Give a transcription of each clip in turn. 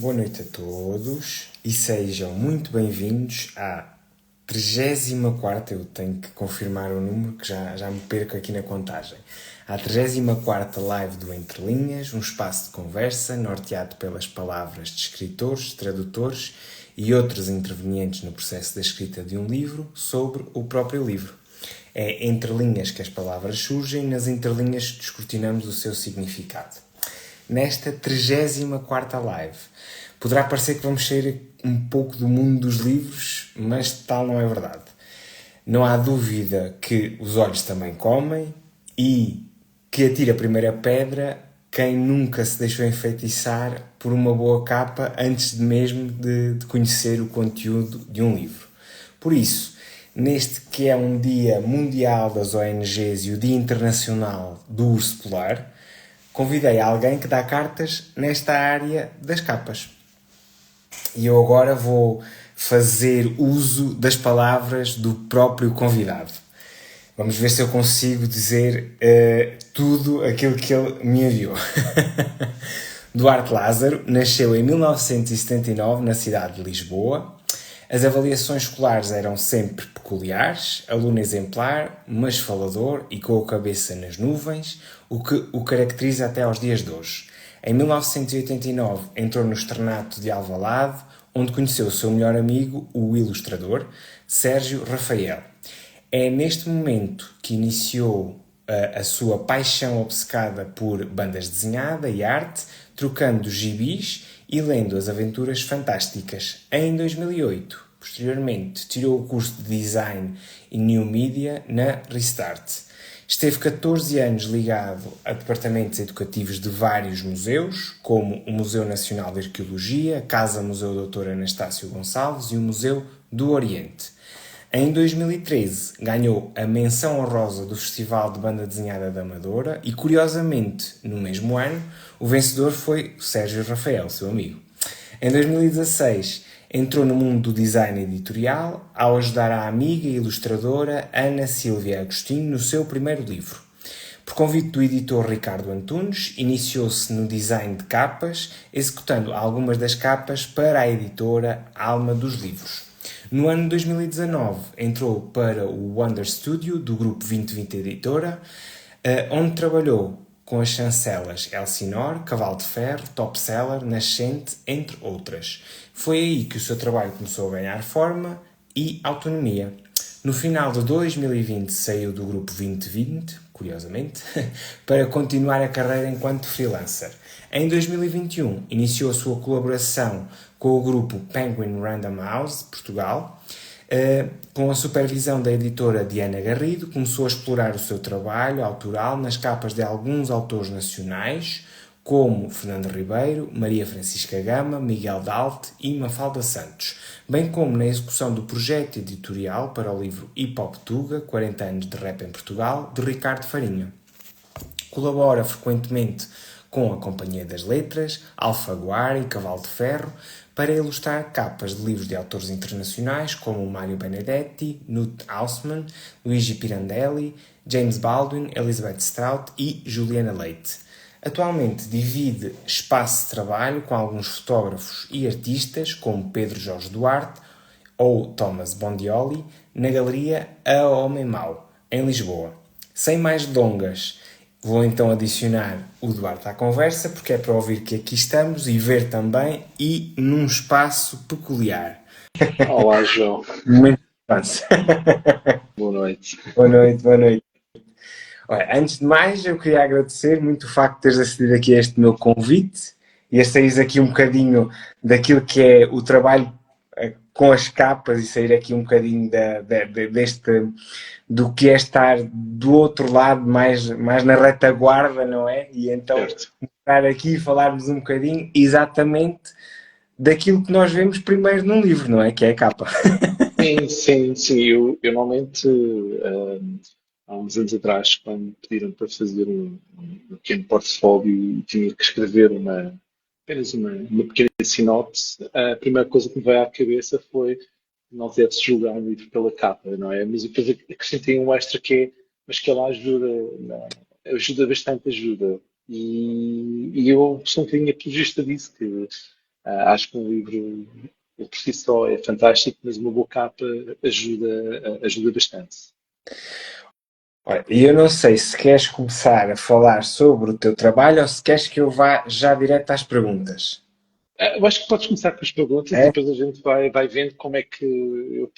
boa noite a todos e sejam muito bem-vindos à 34ª, eu tenho que confirmar o número que já me perco aqui na contagem, à 34ª live do Entre Linhas, um espaço de conversa norteado pelas palavras de escritores, tradutores e outros intervenientes no processo da escrita de um livro sobre o próprio livro. É entre linhas que as palavras surgem e nas entrelinhas descortinamos o seu significado. Nesta 34ª live, poderá parecer que vamos sair um pouco do mundo dos livros, mas tal não é verdade. Não há dúvida que os olhos também comem e que atira a primeira pedra quem nunca se deixou enfeitiçar por uma boa capa antes mesmo de conhecer o conteúdo de um livro. Por isso, neste que é um Dia Mundial das ONGs e o Dia Internacional do Urso Polar, convidei alguém que dá cartas nesta área das capas. E eu agora vou fazer uso das palavras do próprio convidado. Vamos ver se eu consigo dizer tudo aquilo que ele me enviou. Duarte Lázaro nasceu em 1979 na cidade de Lisboa. As avaliações escolares eram sempre peculiares, aluno exemplar, mas falador e com a cabeça nas nuvens, o que o caracteriza até aos dias de hoje. Em 1989 entrou no externato de Alvalade, onde conheceu o seu melhor amigo, o ilustrador, Sérgio Rafael. É neste momento que iniciou a sua paixão obcecada por bandas desenhadas e arte, trocando gibis e lendo as aventuras fantásticas. Em 2008, posteriormente, tirou o curso de Design e New Media na Restart. Esteve 14 anos ligado a departamentos educativos de vários museus, como o Museu Nacional de Arqueologia, a Casa Museu Dr. Anastácio Gonçalves e o Museu do Oriente. Em 2013, ganhou a menção honrosa do Festival de Banda Desenhada da Amadora e, curiosamente, no mesmo ano, o vencedor foi o Sérgio Rafael, seu amigo. Em 2016, entrou no mundo do design editorial ao ajudar a amiga e ilustradora Ana Silvia Agostinho no seu primeiro livro. Por convite do editor Ricardo Antunes, iniciou-se no design de capas, executando algumas das capas para a editora Alma dos Livros. No ano de 2019, entrou para o Wonder Studio do Grupo 2020 Editora, onde trabalhou com as chancelas Elsinore, Cavalo de Ferro, Top Seller, Nascente, entre outras. Foi aí que o seu trabalho começou a ganhar forma e autonomia. No final de 2020 saiu do Grupo 2020, curiosamente, para continuar a carreira enquanto freelancer. Em 2021 iniciou a sua colaboração com o grupo Penguin Random House, Portugal. Com a supervisão da editora Diana Garrido, começou a explorar o seu trabalho autoral nas capas de alguns autores nacionais, como Fernando Ribeiro, Maria Francisca Gama, Miguel Dalte e Mafalda Santos, bem como na execução do projeto editorial para o livro Hip Hop Tuga, 40 anos de rap em Portugal, de Ricardo Farinha. Colabora frequentemente com a Companhia das Letras, Alfaguara e Cavalo de Ferro, para ilustrar capas de livros de autores internacionais como Mário Benedetti, Knut Hausmann, Luigi Pirandelli, James Baldwin, Elizabeth Strout e Juliana Leite. Atualmente divide espaço de trabalho com alguns fotógrafos e artistas como Pedro Jorge Duarte ou Thomas Bondioli na Galeria A Homem Mau, em Lisboa. Sem mais delongas, vou então adicionar o Duarte à conversa, porque é para ouvir que aqui estamos e ver também, e num espaço peculiar. Olá, João. Muito espaço. Boa noite. Boa noite, boa noite. Olha, antes de mais, eu queria agradecer muito o facto de teres acedido aqui a este meu convite e a saíres aqui um bocadinho daquilo que é o trabalho com as capas e sair aqui um bocadinho deste do que é estar do outro lado, mais na retaguarda, não é? E então Certo. estar aqui e falarmos um bocadinho exatamente daquilo que nós vemos primeiro num livro, não é? Que é a capa. Sim, sim, sim. Eu normalmente, há uns anos atrás, quando me pediram para fazer um pequeno portfólio e tinha que escrever apenas uma pequena sinopse, a primeira coisa que me veio à cabeça foi não deve-se julgar um livro pela capa, não é? Mas depois acrescentei um extra que é, mas que ela ajuda, não, ajuda bastante, ajuda. E eu sou um bocadinho apologista disso, Acho que um livro por si só é fantástico, mas uma boa capa ajuda bastante. Olha, e eu não sei se queres começar a falar sobre o teu trabalho ou se queres que eu vá já direto às perguntas. Eu acho que podes começar com as perguntas e É? depois a gente vai vendo como é que.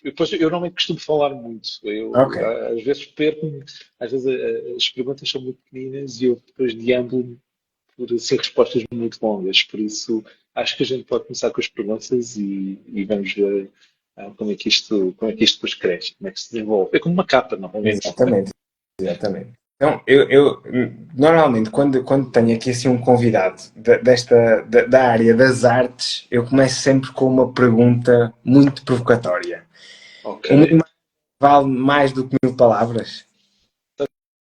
Eu normalmente costumo falar muito. Ok. Às vezes perco-me, às vezes as perguntas são muito pequeninas e eu depois deambulo por assim, respostas muito longas. Por isso, acho que a gente pode começar com as perguntas e vamos ver como é que isto depois cresce, como é que se desenvolve. É como uma capa, novamente. Exatamente, exatamente. Então, normalmente, quando tenho aqui assim um convidado da área das artes, eu começo sempre com uma pergunta muito provocatória. Ok. Uma imagem vale mais do que 1000 palavras?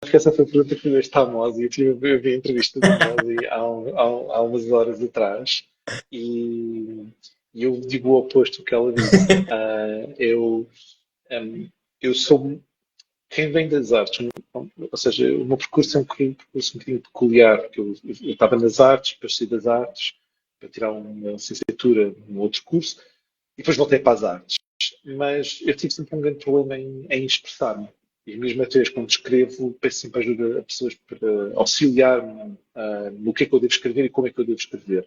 Acho que essa foi a pergunta que fizeste à Mozi. Eu vi a entrevista da Mozi há umas horas atrás e, e eu digo o oposto do que ela disse. Um, eu sou quem vem das artes, ou seja, o meu percurso é um percurso um bocadinho peculiar, porque eu estava nas artes, depois saí das artes para tirar uma licenciatura num outro curso e depois voltei para as artes. Mas eu tive sempre um grande problema em expressar-me. E mesmo até quando escrevo, peço sempre ajuda a pessoas para auxiliar-me no que é que eu devo escrever e como é que eu devo escrever.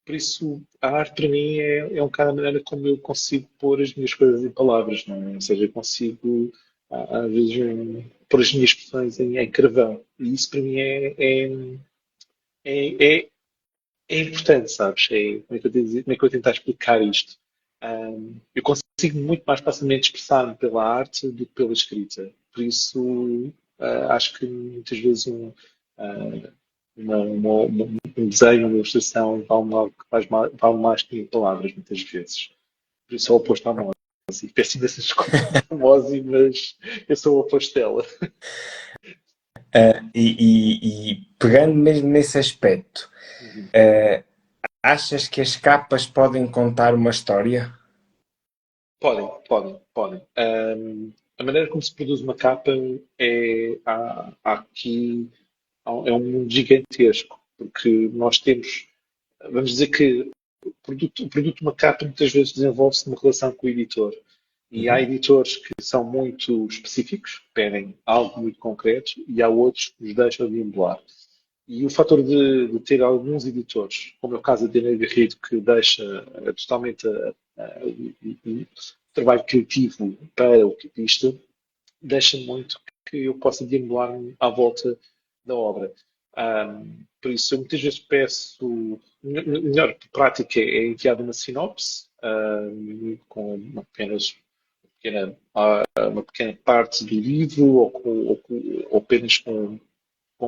Por isso, a arte para mim é um bocado a maneira como eu consigo pôr as minhas coisas em palavras, não é? Ou seja, eu consigo, às vezes, pôr as minhas expressões em carvão. E isso para mim é, é, é importante, sabes? Como é que eu tenho, como é que eu vou tentar explicar isto? Eu consigo muito mais facilmente expressar-me pela arte do que pela escrita. Por isso, acho que muitas vezes ah, um desenho, uma ilustração vale mais que mil palavras, muitas vezes. Por isso, sou oposto à Mose. Peço imensa desculpa à Mose, mas eu sou o oposto dela. E pegando mesmo nesse aspecto, Uhum. achas que as capas podem contar uma história? Podem. A maneira como se produz uma capa há aqui é um mundo gigantesco, porque nós temos, vamos dizer que o produto de uma capa muitas vezes desenvolve-se numa relação com o editor. E há Uhum. editores que são muito específicos, pedem algo muito concreto, e há outros que nos deixam de emular. E o fator de ter alguns editores, como é o caso da Dina Garrido, que deixa totalmente o trabalho criativo para o capista, deixa muito que eu possa deambular-me à volta da obra. Por isso, eu muitas vezes peço, melhor prática é enviar uma sinopse, com uma pequena parte do livro ou apenas com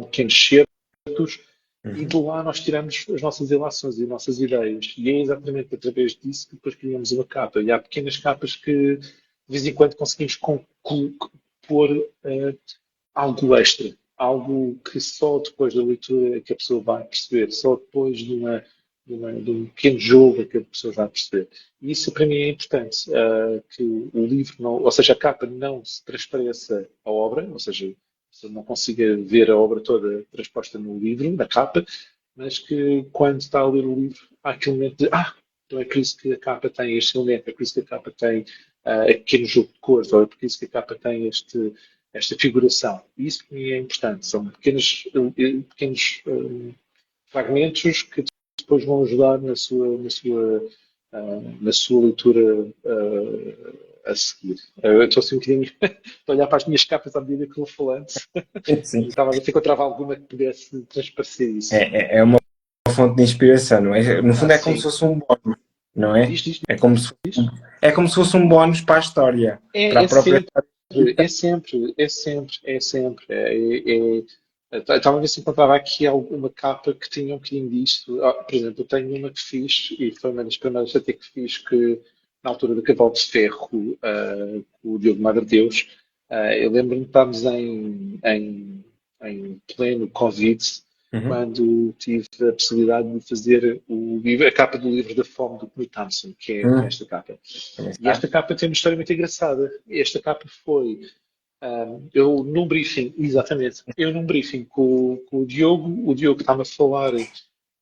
pequenos certos e de Uhum. lá nós tiramos as nossas ilações e as nossas ideias. E é exatamente através disso que depois criamos uma capa. E há pequenas capas que de vez em quando conseguimos pôr algo extra, algo que só depois da leitura é que a pessoa vai perceber, só depois de um pequeno jogo é que a pessoa vai perceber. E isso para mim é importante, que o livro, não, ou seja, a capa não se transpareça a obra, ou seja, você não consiga ver a obra toda transposta no livro, na capa, mas que quando está a ler o livro há aquele momento de então é por isso que a capa tem este elemento, é por isso que a capa tem pequeno jogo de cores, ou é por isso que a capa tem esta figuração. E isso para mim é importante. São pequenos fragmentos que depois vão ajudar na sua leitura a seguir. Eu estou assim um bocadinho a olhar para as minhas capas à medida que vou falando e Sim. estava a ver se encontrava alguma que pudesse transparecer isso. É uma fonte de inspiração, não é? No fundo é como se Sim. fosse um bónus, não é? Diz. É como se fosse um bónus para a história, para a É própria sempre, história escrita. é sempre. Estava a ver se encontrava aqui alguma capa que tinha um bocadinho disto. Por exemplo, eu tenho uma que fiz, e foi uma das primeiras até que fiz, que na altura do Cavalo de Ferro, com o Diogo Madredeus, eu lembro-me de estarmos em pleno Covid, Uhum. quando tive a possibilidade de fazer a capa do livro da Fome do Knut Hamsun, que é Uhum. esta capa. Também E está. esta capa tem uma história muito engraçada. Esta capa foi. Eu num briefing, exatamente, eu num briefing com o Diogo estava a falar.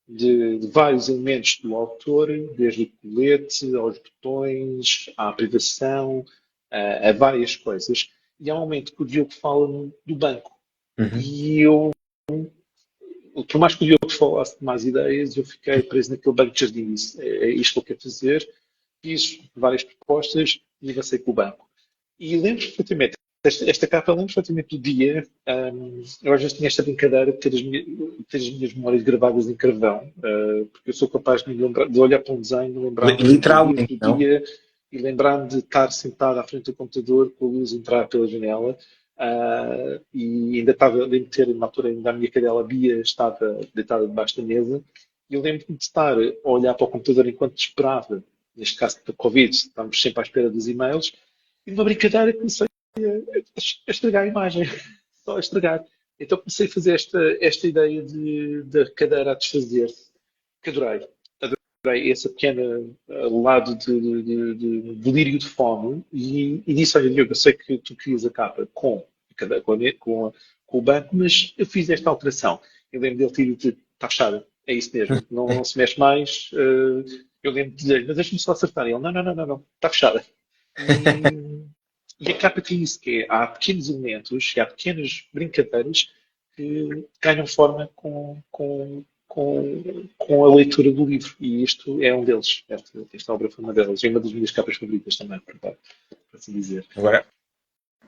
de vários elementos do autor, desde o colete, aos botões, à privação, a várias coisas. E há um momento que o Diogo fala do banco. Uhum. E eu, por mais que o Diogo falasse de mais ideias, eu fiquei preso naquele banco de jardim. Disse, é isto que eu quero fazer. Fiz várias propostas e avancei com o banco. E lembro perfeitamente, esta capa, lembro perfeitamente do dia. Eu às vezes tinha esta brincadeira de ter as minhas memórias gravadas em carvão, porque eu sou capaz de, me lembrar, de olhar para um desenho, lembrar-me dos dias, Literalmente, do não? dia e lembrar-me de estar sentado à frente do computador com a luz entrar pela janela. E ainda estava, lembro de ter, na altura, ainda a minha cadela Bia estava deitada debaixo da mesa. E eu lembro-me de estar a olhar para o computador enquanto esperava, neste caso da Covid, estávamos sempre à espera dos e-mails, e numa brincadeira comecei a estragar a imagem, só a estragar. Então comecei a fazer esta ideia da cadeira a desfazer-se, que adorei. Adorei esse pequeno lado de delírio de fome e disse, olha Diogo, eu sei que tu querias a capa com o banco, mas eu fiz esta alteração. Eu lembro dele ter dito, está fechada, é isso mesmo, não se mexe mais. Eu lembro de dizer, mas deixa-me só acertar. E ele, não, está fechada. E, e a capa tem isso, que é, há pequenos elementos, há pequenas brincadeiras que ganham forma com a leitura do livro. E isto é um deles. Esta obra foi uma delas. É uma das minhas capas favoritas também, por assim dizer. Agora,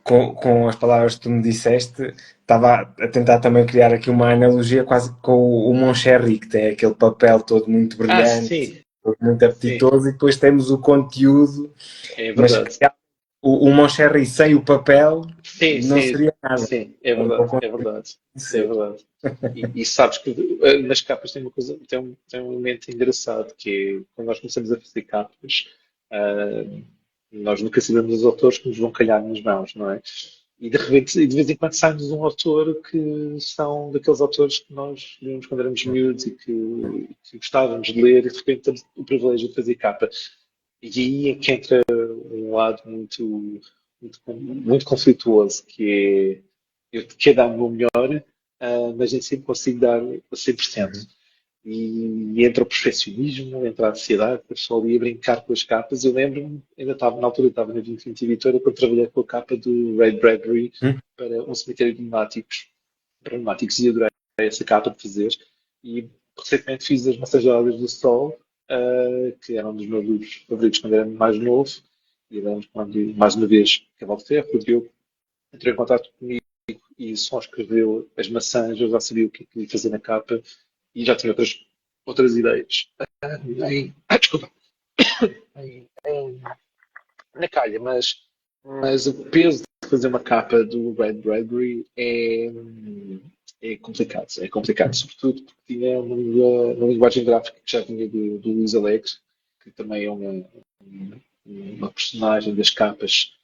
com as palavras que tu me disseste, estava a tentar também criar aqui uma analogia quase com o Moncherry, que tem aquele papel todo muito Ah, brilhante, sim, todo muito sim, apetitoso, e depois temos o conteúdo, é mas verdade. o Moncherry sem o papel Sim, não sim, seria nada. sim, é Não, não verdade, é conseguiria verdade, é ser. verdade. E sabes que nas capas tem uma coisa, tem um elemento engraçado que é quando nós começamos a fazer capas, ah, nós nunca sabemos os autores que nos vão calhar nas mãos, não é? E de repente, de vez em quando sai-nos um autor que são daqueles autores que nós líamos quando éramos miúdos e que gostávamos de ler e de repente temos o privilégio de fazer capa. E aí é que entra um lado muito conflituoso, que é eu quero dar o meu melhor, mas nem sempre consigo dar a 100%. Uhum. E entra o perfeccionismo, entra a ansiedade, a pessoa ali a brincar com as capas. Eu lembro-me, ainda estava, na altura estava na 2020 Editora, quando trabalhei com a capa do Ray Bradbury Hum? para um cemitério de pneumáticos, e adorei essa capa de fazer. E recentemente fiz as Massajadas do Sol, que era um dos meus livros favoritos quando era mais novo. E era quando, mais uma vez, Cavalo de Ferro, o Diogo entrou em contato comigo e só escreveu as maçãs, eu já sabia o que ia fazer na capa e já tinha outras ideias. Desculpa, em- na calha, mas o peso de fazer uma capa do Red Bradbury é complicado. É complicado, sobretudo porque tinha uma linguagem gráfica que já vinha do Luís Alegre, que também é uma personagem das capas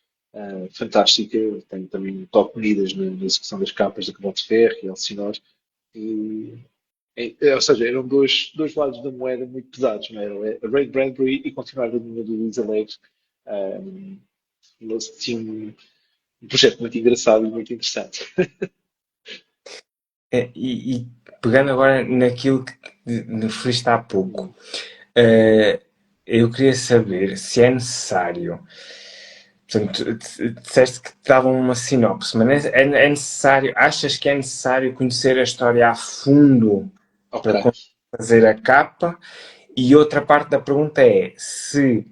fantástica. Tem também um toque Midas na execução das capas da Cabal de Ferro e Elsinore. E, ou seja, eram dois lados da moeda muito pesados, não era? A Ray Bradbury e continuar a linha do Luís Alegre. Um, tinha um projeto muito engraçado e muito interessante. E pegando agora naquilo que me referiste há pouco, eh, eu queria saber se é necessário. Portanto, disseste que te davam uma sinopse, mas é necessário, achas que é necessário conhecer a história a fundo Ok. para conseguir fazer a capa? E outra parte da pergunta é se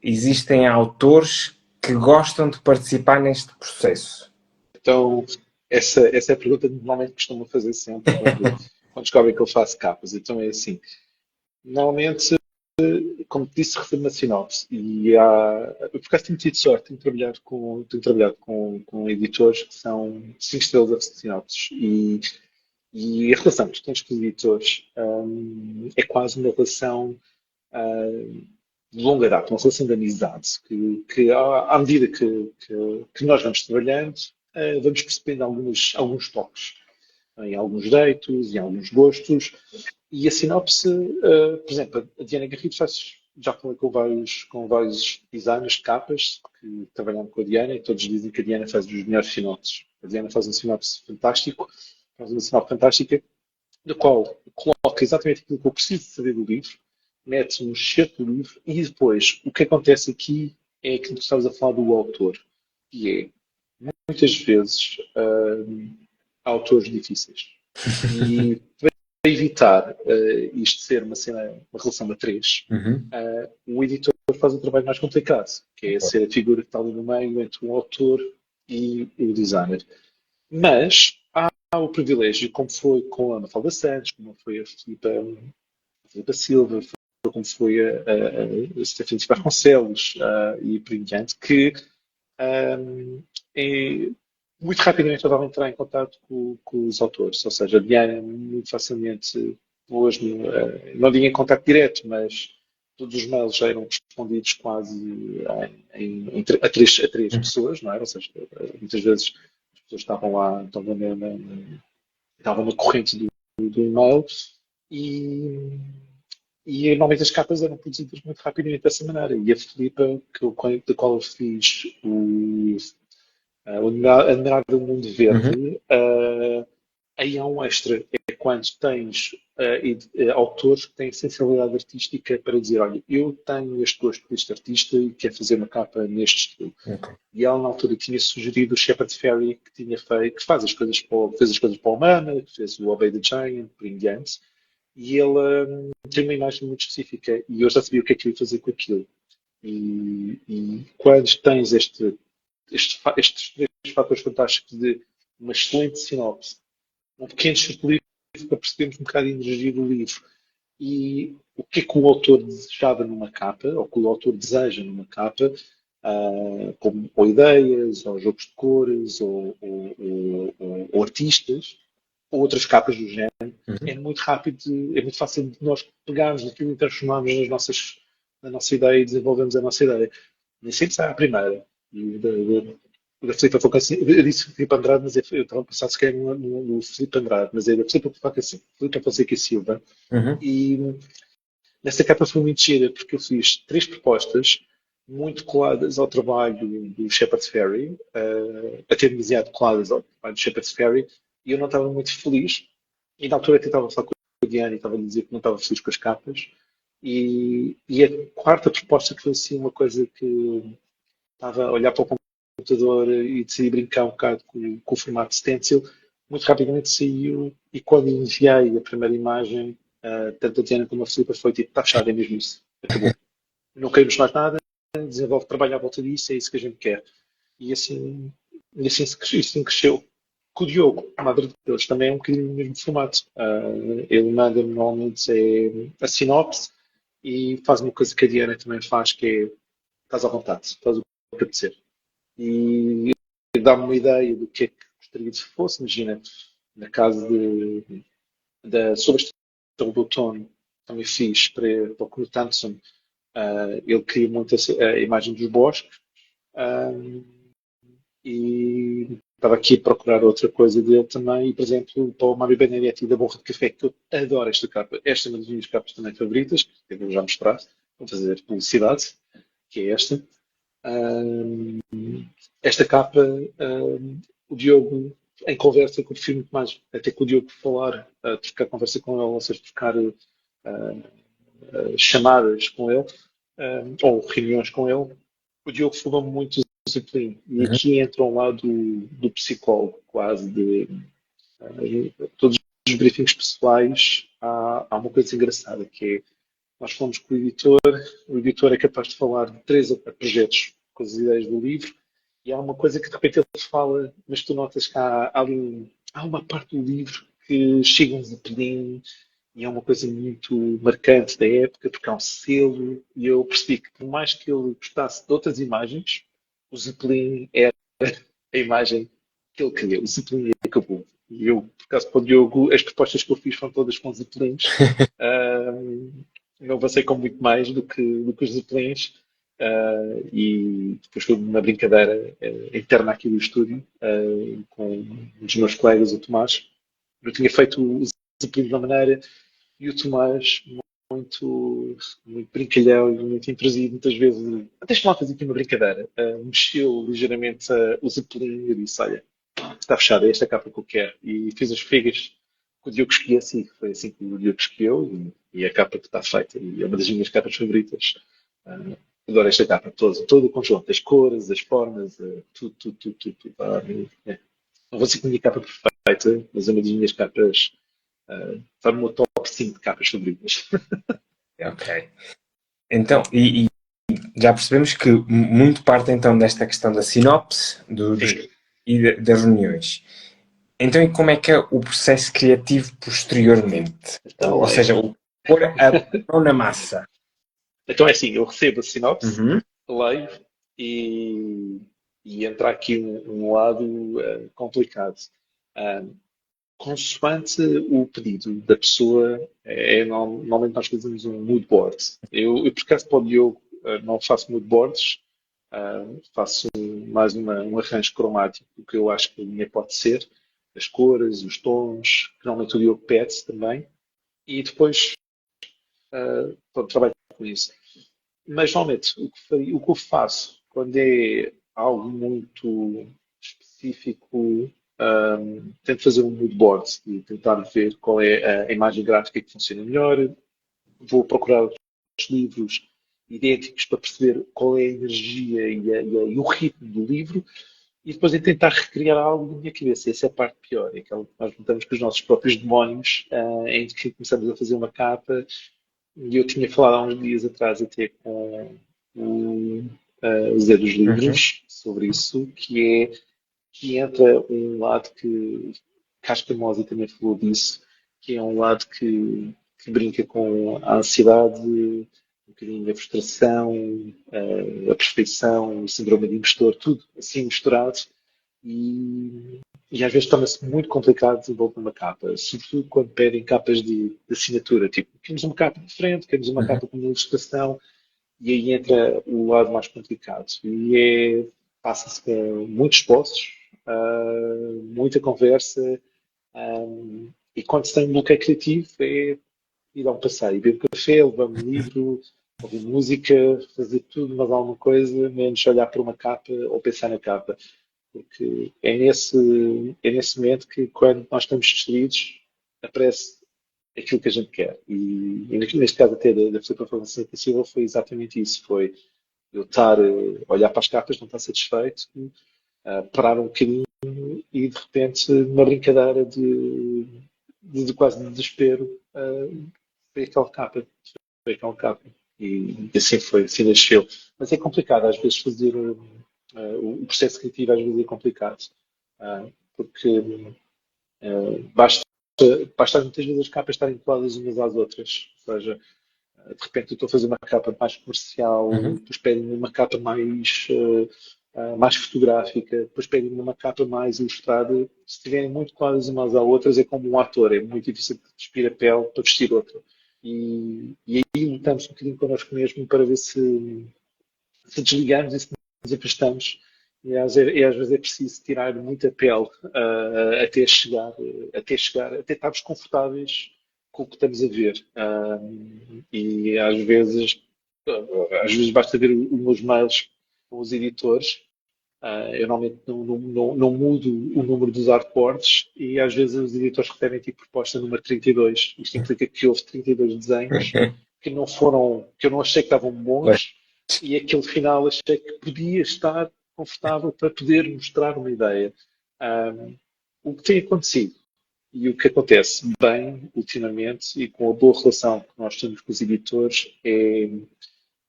existem autores que gostam de participar neste processo. Então, essa é a pergunta que normalmente costumo fazer sempre quando descobrem que eu faço capas. Então é assim. Normalmente, como te disse, recebo uma sinopse e eu por acaso tenho tido sorte, tenho trabalhado com editores que são 5 estrelas a sinopses e a relação que temos com os editores é quase uma relação de longa data, uma relação de amizade, que à medida que nós vamos trabalhando, vamos percebendo alguns toques em alguns jeitos, em alguns gostos, e a sinopse, por exemplo, a Diana Garrido já falei com vários designers de capas que trabalham com a Diana e todos dizem que a Diana faz os melhores sinopses. A Diana faz um sinopse fantástico, faz uma sinopse fantástica da qual coloca exatamente aquilo que eu preciso saber do livro, mete no excerto do livro e depois o que acontece aqui é aquilo que tu estavas a falar do autor, que é muitas vezes há autores difíceis. E para evitar isto ser uma cena, uma relação a três, Uhum. o editor faz o trabalho mais complicado, que é Concordo. ser a figura que está ali no meio entre o autor e o designer. Mas há o privilégio, como foi com a Mafalda Santos, como foi a Filipa Silva, como foi a Stephanie Vasconcelos e por aí em diante, que é, muito rapidamente eu estava a entrar em contato com os autores. Ou seja, a Diana muito facilmente hoje, não digo em contato direto, mas todos os mails já eram respondidos quase a três Uhum. pessoas, não é? Ou seja, muitas vezes as pessoas estavam lá, estavam na corrente do e-mail e, e normalmente as capas eram produzidas muito rapidamente dessa maneira. E a Filipa, da qual eu fiz o Admirável Mundo Uhum. Verde, aí há um extra. É quando tens autores que têm sensibilidade artística para dizer: olha, eu tenho este gosto por este artista e quero fazer uma capa neste estilo. Ok. E ela, na altura, tinha sugerido o Shepard Fairey, que tinha feito, que faz as coisas fez as coisas para o Humana, que fez o Obey the Giant, por aí em diante. E ele tem uma imagem muito específica e eu já sabia o que é que eu ia fazer com aquilo. E quando tens estes três fatores fantásticos de uma excelente sinopse, um pequeno certo livro para percebermos um bocado a energia do livro e o que é que o autor desejava numa capa, ou que o autor deseja numa capa, como, ou ideias, ou jogos de cores, ou artistas, ou outras capas do género, é Uhum. muito rápido, é muito fácil de nós pegarmos aquilo e transformarmos na nossa ideia e desenvolvemos a nossa ideia. Nem sempre sai à primeira. E da Filipe Fonseca, eu disse Filipe Andrade, mas eu estava a pensar se calhar no Filipe Andrade, mas é da Filipe Fonseca e Silva. Uhum. E nessa capa foi muito gira, porque eu fiz três propostas muito coladas ao trabalho do Shepard Fairey, até demasiado coladas ao trabalho do Shepard Fairey, e eu não estava muito feliz. E na altura até estava a falar com a Diana e estava a dizer que não estava feliz com as capas. E a quarta proposta que foi assim uma coisa que estava a olhar para o computador e decidi brincar um bocado com o formato stencil, muito rapidamente saiu e quando enviei a primeira imagem, tanto a Diana como a Filipe foi tipo, está fechado, é mesmo isso, acabou. Não queremos mais nada, desenvolve trabalho à volta disso, é isso que a gente quer. E assim cresceu. Com o Diogo, a Madre de Deus, também é um bocadinho o mesmo formato. Ele manda normalmente a sinopse e faz uma coisa que a Diana também faz, que é estás à vontade, faz o que apetecer. E dá-me uma ideia do que é que gostaria de se fosse. Imagina, na casa sobre a Estrela do Outono, também fiz para o Knut Hansen. Ele queria muito a imagem dos bosques. ah, e estava aqui a procurar outra coisa dele também. E, por exemplo, para o Mário Benedetti da Borra de Café, que eu adoro esta capa. Esta é uma das minhas capas também favoritas, que eu vou já mostrar. Vou fazer publicidade, que é esta. Um, esta capa, o Diogo, em conversa, confio muito mais, até que o Diogo falar, trocar conversa com ele, ou seja, trocar chamadas com ele, ou reuniões com ele, o Diogo falou muito do Zeppelin. E Uhum. aqui entra um lado do psicólogo, quase, de todos os briefings pessoais. Há uma coisa engraçada, que é, nós falamos com o editor é capaz de falar de 3 a 4 projetos com as ideias do livro, e há uma coisa que de repente ele fala, mas tu notas que há uma parte do livro que chega um Zeppelin e é uma coisa muito marcante da época, porque há um selo, e eu percebi que por mais que ele gostasse de outras imagens, o Zeppelin era a imagem que ele queria. O Zeppelin acabou. E eu, por acaso, para o Diogo, as propostas que eu fiz foram todas com Zeppelins. Não avancei com muito mais do que os Zeppelins. E depois foi uma brincadeira interna aqui do estúdio com um dos meus colegas, o Tomás. Eu tinha feito o Zeppelin de uma maneira e o Tomás muito, muito brincalhão e muito intrusivo, muitas vezes. Deixa-me lá fazer aqui uma brincadeira. Mexeu ligeiramente o Zeppelin e eu disse: olha, está fechado, é esta capa que eu quero. E fiz as figas que o Diogo escolhesse, e foi assim que o Diogo escolheu, e a capa que está feita, e é uma das minhas capas favoritas. Ah, adoro esta capa, todo o conjunto, as cores, as formas, tudo, tudo, tudo, tudo, tudo. É. Não vou dizer que a minha capa perfeita, mas é uma das minhas capas, está no meu top 5 de capas favoritas. Ok. Então, já percebemos que muito parte então desta questão da sinopse Sim. das reuniões. Então, e como é que é o processo criativo posteriormente? Ou Então seja, é, pôr a mão na massa. então é assim, eu recebo a sinopse, Uhum. leio e, e entra aqui um lado complicado. Ah, consoante o pedido da pessoa, normalmente nós fazemos um mood board. Eu por acaso, para o Diogo, não faço mood boards, faço mais um arranjo cromático, que eu acho que a linha pode ser, as cores, os tons, que normalmente o Diogo pede também, e depois pronto, trabalho com isso. Mas normalmente o que eu faço quando é algo muito específico, tento fazer um mood board e tentar ver qual é a imagem gráfica que funciona melhor. Vou procurar os livros idênticos para perceber qual é a energia e o ritmo do livro e depois é tentar recriar algo na minha cabeça. Essa é a parte pior, é aquela que nós lutamos com os nossos próprios demónios, em que começamos a fazer uma capa e eu tinha falado há uns dias atrás até com o Zé dos Uhum. Livros sobre isso, que entra um lado que Casca Mosi também falou disso, que é um lado que brinca com a ansiedade, um bocadinho a frustração, a perfeição, o síndrome de impostor, tudo assim misturado. E às vezes torna-se muito complicado desenvolver uma capa, sobretudo quando pedem capas de assinatura, tipo, queremos uma capa diferente, queremos uma Uhum. capa com uma ilustração, e aí entra o lado mais complicado. Passa-se com muitos postos, muita conversa, e quando se tem um bloqueio criativo é ir a um passeio, beber um café, levar um livro, ouvir música, fazer tudo, mas alguma coisa, menos olhar para uma capa ou pensar na capa. Porque é nesse momento que, quando nós estamos distraídos, aparece aquilo que a gente quer. E neste caso, até da performance intensiva, foi exatamente isso. Foi eu estar a olhar para as capas, não estar satisfeito, parar um bocadinho e, de repente, numa brincadeira de quase de desespero, foi aquela capa. Foi aquela capa. E assim foi, assim nasceu. Mas é complicado, às vezes, fazer. O processo criativo às vezes é complicado, porque basta muitas vezes as capas estarem coladas umas às outras. Ou seja, de repente eu estou a fazer uma capa mais comercial, Uhum. depois pedem uma capa mais fotográfica, depois pedem uma capa mais ilustrada. Se estiverem muito coladas umas às outras, é como um ator, é muito difícil de despir a pele para vestir outra. E aí lutamos um bocadinho connosco mesmo para ver se desligamos e se nos afastamos. Às vezes é preciso tirar muita pele até estarmos confortáveis com o que estamos a ver. E às vezes basta ver os meus mails com os editores. Eu normalmente não mudo o número dos artboards e às vezes os editores recebem tipo proposta número 32. Isto implica que houve 32 desenhos que eu não achei que estavam Pois. bons e aquele final achei que podia estar confortável para poder mostrar uma ideia. Um, o que tem acontecido e o que acontece bem ultimamente e com a boa relação que nós temos com os editores é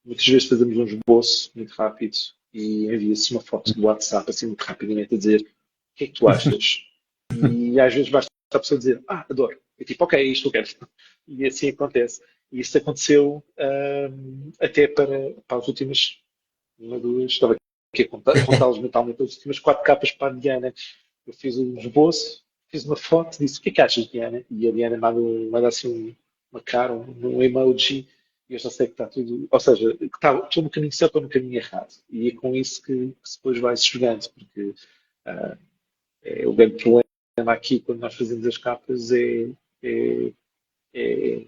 muitas vezes fazemos um esboço muito rápido e envia-se uma foto do WhatsApp assim muito rapidamente a dizer o que é que tu achas? E às vezes basta a pessoa dizer, adoro. É tipo, ok, é isto que eu quero. E assim acontece. E isso aconteceu até para as últimas, uma, duas, estava aqui a contá-las mentalmente, as últimas 4 capas para a Diana. Eu fiz um esboço, fiz uma foto, disse, o que é que achas, Diana? E a Diana manda assim uma cara, um emoji, e eu já sei que está tudo, ou seja, que estou no caminho certo ou no caminho errado. E é com isso que se depois vai-se jogando, porque ah, o grande problema aqui, quando nós fazemos as capas, é, é,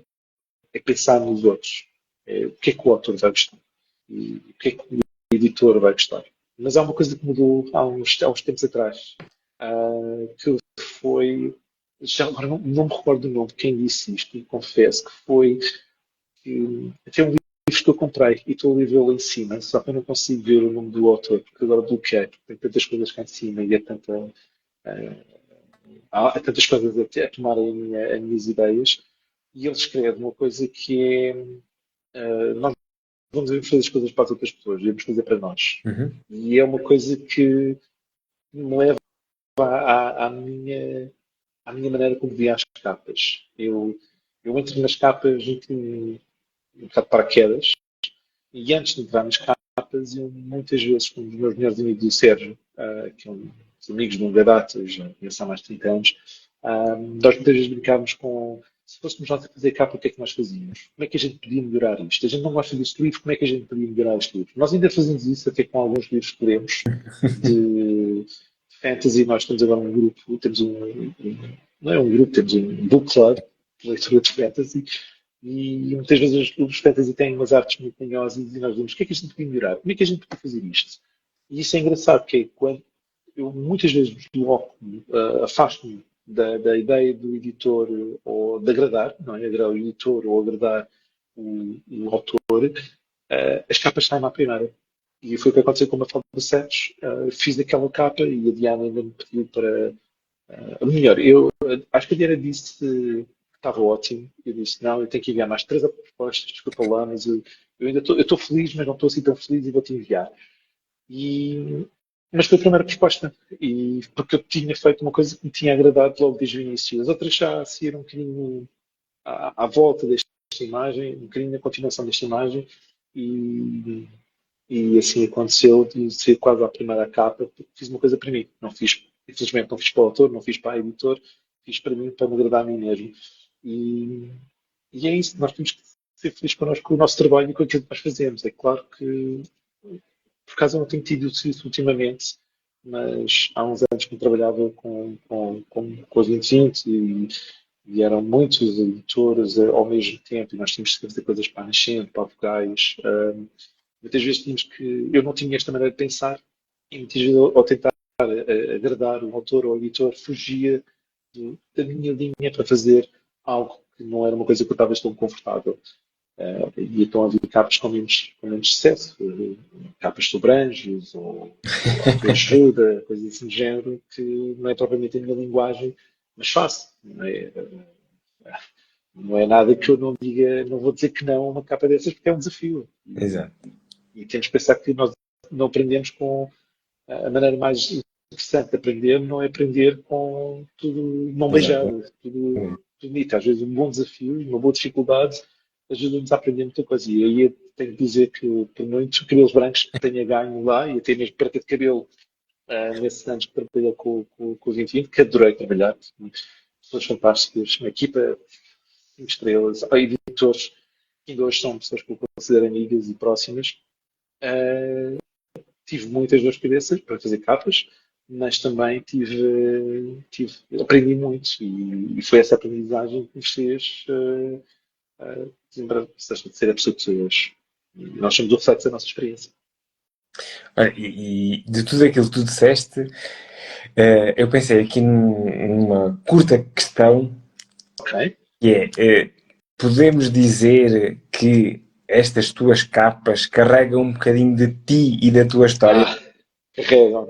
é pensar nos outros. O que é que o autor vai gostar? E o que é que o editor vai gostar? Mas há uma coisa que mudou há uns tempos atrás, que foi já agora não me recordo do nome de quem disse isto, e confesso que foi que até um livro que eu comprei e estou a vê-lo em cima, só que eu não consigo ver o nome do autor, porque agora bloqueei, porque tem tantas coisas cá em cima e é há tantas coisas a tomarem as minhas ideias, e ele escreve uma coisa que é nós não devemos fazer as coisas para as outras pessoas, devemos fazer para nós. Uhum. E é uma coisa que me leva à minha maneira como via as capas. Eu entro nas capas um bocado de paraquedas, e antes de entrar nas capas, eu muitas vezes, com um dos meus melhores amigos, o Sérgio, que é um dos amigos de longa data, já conheço há mais de 30 anos, nós muitas vezes brincávamos com se fôssemos nós a fazer capa, o que é que nós fazíamos? Como é que a gente podia melhorar isto? A gente não gosta deste livro, como é que a gente podia melhorar este livro? Nós ainda fazemos isso até com alguns livros que lemos de fantasy. Nós temos agora um grupo, não é um grupo, temos um book club de leitura de fantasy, e muitas vezes os clubes de fantasy têm umas artes muito manhosas e nós vemos o que é que a gente podia melhorar? Como é que a gente podia fazer isto? E isso é engraçado, que é quando eu muitas vezes me desloco, afasto-me da ideia do editor ou de agradar, não é? Agradar o editor ou agradar o autor, as capas saem à primeira. E foi o que aconteceu com a Mafalda Santos. Fiz aquela capa e a Diana ainda me pediu para. Melhor, eu acho que a Diana disse que estava ótimo. Eu disse: não, eu tenho que enviar mais três propostas, desculpa lá, mas eu ainda estou feliz, mas não estou assim tão feliz e vou-te enviar. E, mas foi a primeira resposta. E porque eu tinha feito uma coisa que me tinha agradado logo desde o início. As outras já saíram um bocadinho à volta desta imagem, um bocadinho na continuação desta imagem. E, e assim aconteceu de ser quase a primeira capa, porque fiz uma coisa para mim. Não fiz, infelizmente, não fiz para o autor, não fiz para a editor, fiz para mim, para me agradar a mim mesmo. E, e é isso, nós temos que ser felizes connosco com o nosso trabalho e com aquilo que nós fazemos. É claro que por acaso eu não tenho tido isso ultimamente, mas há uns anos que eu trabalhava com os 2020 e eram muitos editores ao mesmo tempo e nós tínhamos que fazer coisas para a Nascente, para a Vogais. Muitas vezes tínhamos que. Eu não tinha esta maneira de pensar e muitas vezes ao tentar agradar o autor ou o editor fugia da minha linha para fazer algo que não era uma coisa que eu estava tão confortável. E então havia capas com menos sucesso, capas sobre anjos ou autoajuda, coisas assim do género, que não é propriamente a minha linguagem, mas faço. Não é nada que eu não diga, não vou dizer que não a uma capa dessas, porque é um desafio. Exato. E temos que pensar que nós não aprendemos com a maneira mais interessante de aprender, não é aprender com tudo mão Exato. beijada, tudo bonito. Às vezes um bom desafio, uma boa dificuldade ajuda-nos a aprender muita coisa. E aí eu tenho que dizer que, por muitos cabelos brancos que tenha ganho lá, e até mesmo perca de cabelo nesses anos que trabalhei com o 2020, que adorei trabalhar, pessoas fantásticas, uma equipa 5 estrelas, editores, que ainda hoje são pessoas que eu considero amigas e próximas. Tive muitas dores de cabeça para fazer capas, mas também aprendi muito e foi essa aprendizagem que me fez ser a pessoa que sou hoje. E nós somos o reflexo da nossa experiência. Olha, e de tudo aquilo que tu disseste, eu pensei aqui numa curta questão Ok? que é, podemos dizer que estas tuas capas carregam um bocadinho de ti e da tua história? Ah,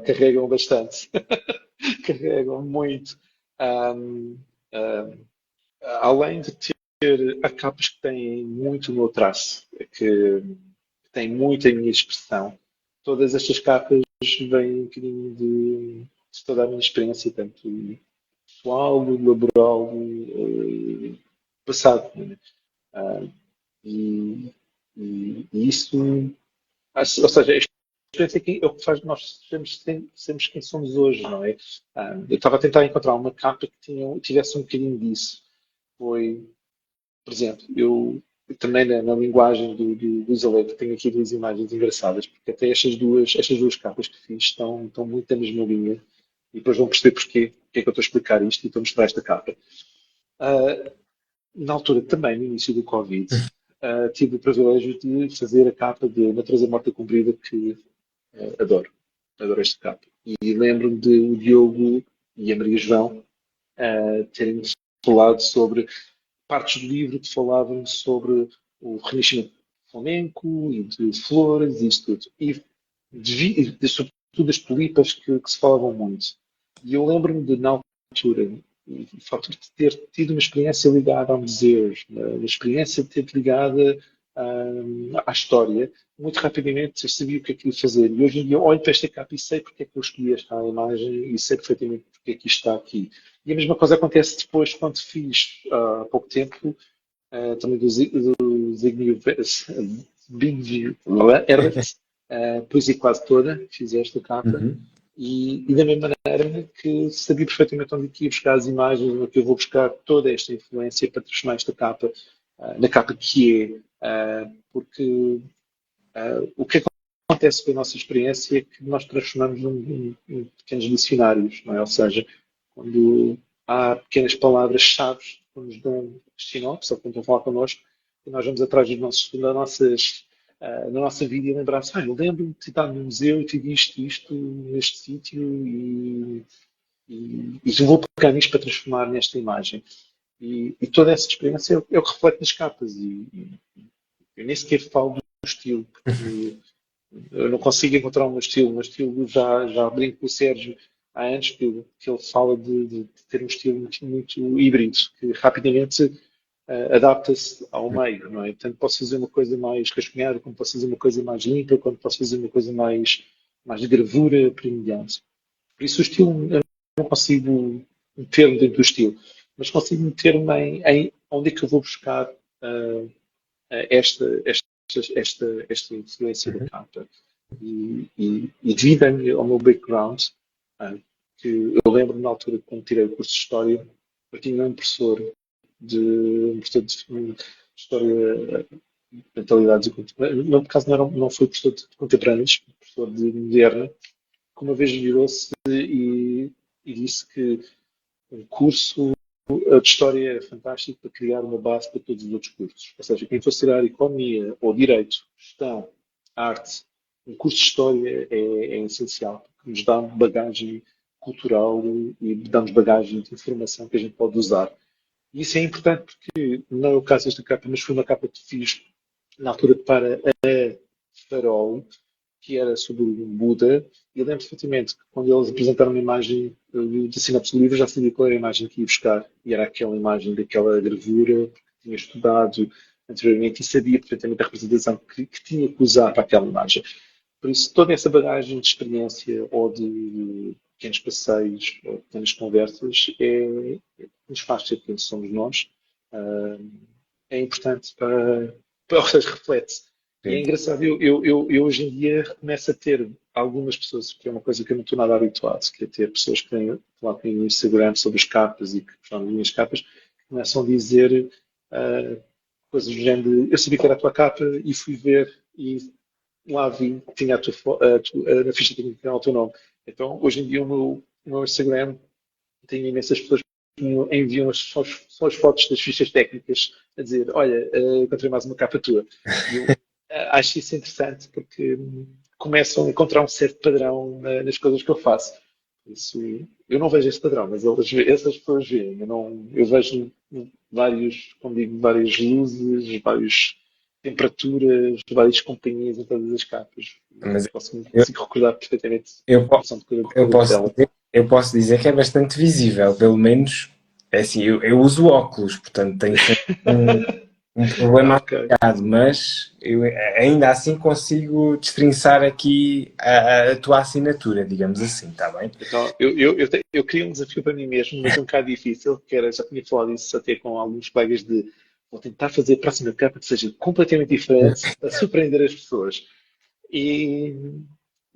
carregam bastante. Carregam muito. Ahm, ahm, Além de ter, há capas que têm muito o meu traço, que têm muito a minha expressão. Todas estas capas vêm um bocadinho de toda a minha experiência, tanto pessoal, laboral, passado. Né? Ah, e, e isso, ou seja, a experiência aqui é o que faz nós sermos quem somos hoje, não é? Eu estava a tentar encontrar uma capa que tivesse um bocadinho disso. Foi, por exemplo, eu também na linguagem do Zaleto tenho aqui duas imagens engraçadas, porque até estas duas capas que fiz estão muito na mesma linha, e depois vão perceber porque é que eu estou a explicar isto e estou a mostrar esta capa. Ah, Na altura, também, no início do Covid, tive o privilégio de fazer a capa de Natureza Morta Comprida, que adoro. Adoro esta capa. E lembro-me de o Diogo e a Maria João terem falado sobre partes do livro que falavam sobre o renascimento flamenco e de flores e isso tudo. E sobretudo das tulipas que se falavam muito. E eu lembro-me de, na altura, o facto de ter tido uma experiência ligada a museus, uma experiência de ter ligada à história, muito rapidamente eu sabia o que é que ia fazer. E hoje em dia olho para esta capa e sei porque é que eu escolhi esta imagem e sei perfeitamente porque é que isto está aqui. E a mesma coisa acontece depois quando fiz há pouco tempo também do Zbigniew Herbert, poesia quase toda, fiz esta capa. Uhum. E da mesma maneira que sabia perfeitamente onde é que ia buscar as imagens, onde é que eu vou buscar toda esta influência para transformar esta capa na capa que é, porque o que acontece com a nossa experiência é que nós transformamos em pequenos dicionários, não é? Ou seja, quando há pequenas palavras-chave que nos dão sinopse ou que tentam falar connosco, e nós vamos atrás da nossa vida e lembrar-se, eu lembro-me de estar no museu e ter visto isto neste sítio e vou pegar nisto para transformar nesta imagem. E toda essa experiência é o que reflete nas capas. E eu nem sequer falo do estilo, porque eu não consigo encontrar o meu estilo. O meu estilo já brinco com o Sérgio há anos que ele fala de ter um estilo muito híbrido, que rapidamente adapta-se ao meio, não é? Portanto, posso fazer uma coisa mais rascunhada, como posso fazer uma coisa mais limpa, como posso fazer uma coisa mais de gravura premiante. Por isso o estilo, eu não consigo meter-me dentro do estilo, mas consigo meter-me em onde é que eu vou buscar esta influência da Uhum. capa. E devido ao meu background, ah, que eu lembro na altura quando tirei o curso de História, eu tinha um professor de História, Mentalidades e não, por acaso não foi professor de contemporâneos, professor de moderna, que uma vez virou-se e disse que um curso de História é fantástico para criar uma base para todos os outros cursos. Ou seja, quem fosse tirar Economia ou Direito, Gestão, Arte, um curso de História é essencial, porque nos dá uma bagagem cultural e dá-nos bagagem de informação que a gente pode usar. E isso é importante porque, não é o caso desta capa, mas foi uma capa que fiz na altura para a Farol, que era sobre um Buda, e eu lembro perfeitamente que quando eles apresentaram uma imagem da sinopse do livro, já sabia qual era a imagem que ia buscar, e era aquela imagem daquela gravura, porque tinha estudado anteriormente e sabia perfeitamente a representação que tinha que usar para aquela imagem. Por isso, toda essa bagagem de experiência ou de pequenos passeios ou pequenas conversas nos faz ser quem somos nós. Ah, é importante ou seja, reflete. E é Sim. engraçado, eu hoje em dia começo a ter algumas pessoas, que é uma coisa que eu não estou nada habituado, que é ter pessoas que vêm falar comigo no Instagram sobre as capas e que gostam das minhas capas, que começam a dizer coisas do género de, eu sabia que era a tua capa e fui ver e lá vi que tinha na ficha técnica o teu nome. Então, hoje em dia, o meu Instagram tem imensas pessoas que me enviam só as fotos das fichas técnicas a dizer: Olha, encontrei mais uma capa tua. E eu acho isso interessante porque começam a encontrar um certo padrão nas coisas que eu faço. Isso, eu não vejo esse padrão, mas essas pessoas veem. Eu vejo vários, como digo, várias luzes, várias temperaturas, várias companhias em todas as capas. Mas eu, Consigo recordar perfeitamente eu, a po- impressão de eu cada posso tela. dizer, eu posso dizer que é bastante visível, pelo menos é assim, eu uso óculos, portanto tenho sempre um problema Ok. associado, mas eu ainda assim consigo destrinçar aqui a tua assinatura, digamos assim, está bem? Então, eu queria um desafio para mim mesmo, mas um bocado difícil, que era, já tinha falado isso até com alguns colegas de vou tentar fazer a próxima capa que seja completamente diferente, a surpreender as pessoas. E,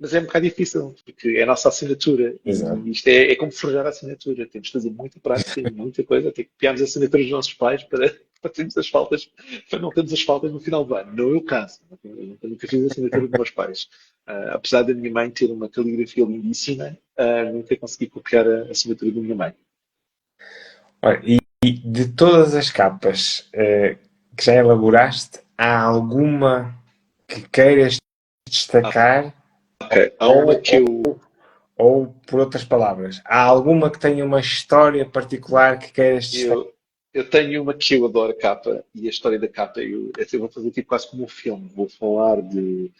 mas é um bocado difícil, porque é a nossa assinatura Exato. e isto é como forjar a assinatura. Temos de fazer muita prática e muita coisa, até que copiarmos a assinatura dos nossos pais para termos as faltas, para não termos as faltas no final do ano. Não é o caso. Eu nunca fiz a assinatura dos meus pais. Apesar da minha mãe ter uma caligrafia lindíssima, nunca consegui copiar a assinatura da minha mãe. Olha, e de todas as capas que já elaboraste, há alguma que queiras Ah, destacar ok, há uma ou, que eu. Ou, por outras palavras, há alguma que tenha uma história particular que queiras destacar? Eu, eu tenho uma que eu adoro a capa e a história da capa. Eu vou fazer tipo quase como um filme. Vou falar de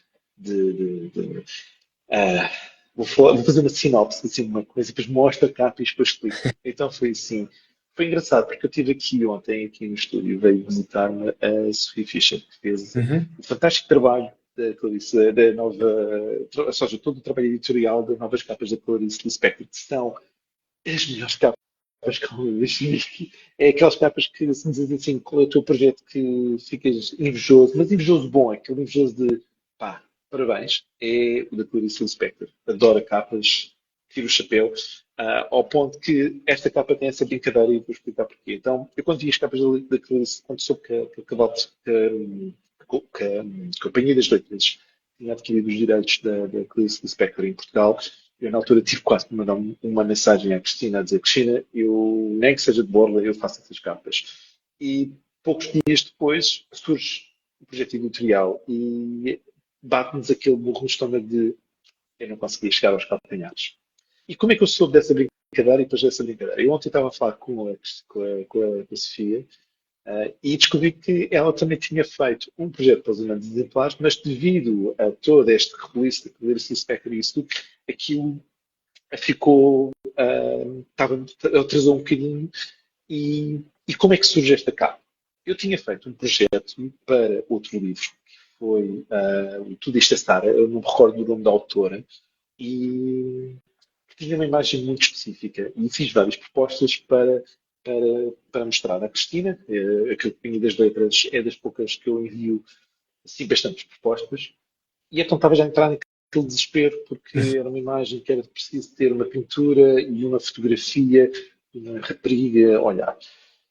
ah, vou fazer uma sinopse, assim, uma coisa, depois mostro a capa e depois explico. Então foi assim. Foi engraçado porque eu estive aqui ontem, aqui no estúdio, veio visitar-me a Sophie Fischer, que fez Uhum. um fantástico trabalho da Clarice, da nova, ou seja, todo o trabalho editorial das novas capas da Clarice Lispector, que são as melhores capas que eu vi. É aquelas capas que, se me dizes assim, qual é o teu projeto que ficas invejoso, mas invejoso bom, aquele invejoso de pá, parabéns, é o da Clarice Lispector. Adoro capas, tiro o chapéu, ao ponto que esta capa tem essa brincadeira e vou explicar porquê. Então, eu quando vi as capas da Clarice, quando soube que a Companhia das Letras tinha adquirido os direitos da Clarice Lispector em Portugal, eu, na altura, tive quase que mandar uma mensagem à Cristina a dizer: Cristina, eu, nem que seja de borla, eu faço essas capas. E poucos dias depois surge o projeto editorial e bate-nos aquele burro no estômago de eu não conseguia chegar aos calcanhares. E como é que eu soube dessa brincadeira e depois dessa brincadeira? Eu ontem estava a falar com a Sofia e descobri que ela também tinha feito um projeto para os Humanos Exemplares, mas devido a todo este rebuliço da Clarice Lispector e isso tudo, aquilo ficou, atrasou um bocadinho. E como é que surge esta capa? Eu tinha feito um projeto para outro livro, que foi o Tudo Isto é Sara, eu não me recordo do nome da autora, e que tinha uma imagem muito específica. E fiz várias propostas para mostrar à Cristina. A Companhia das Letras é das poucas que eu envio assim, bastantes propostas. E então estava já a entrar naquele desespero, porque era uma imagem que era preciso ter uma pintura e uma fotografia, uma rapariga a olhar.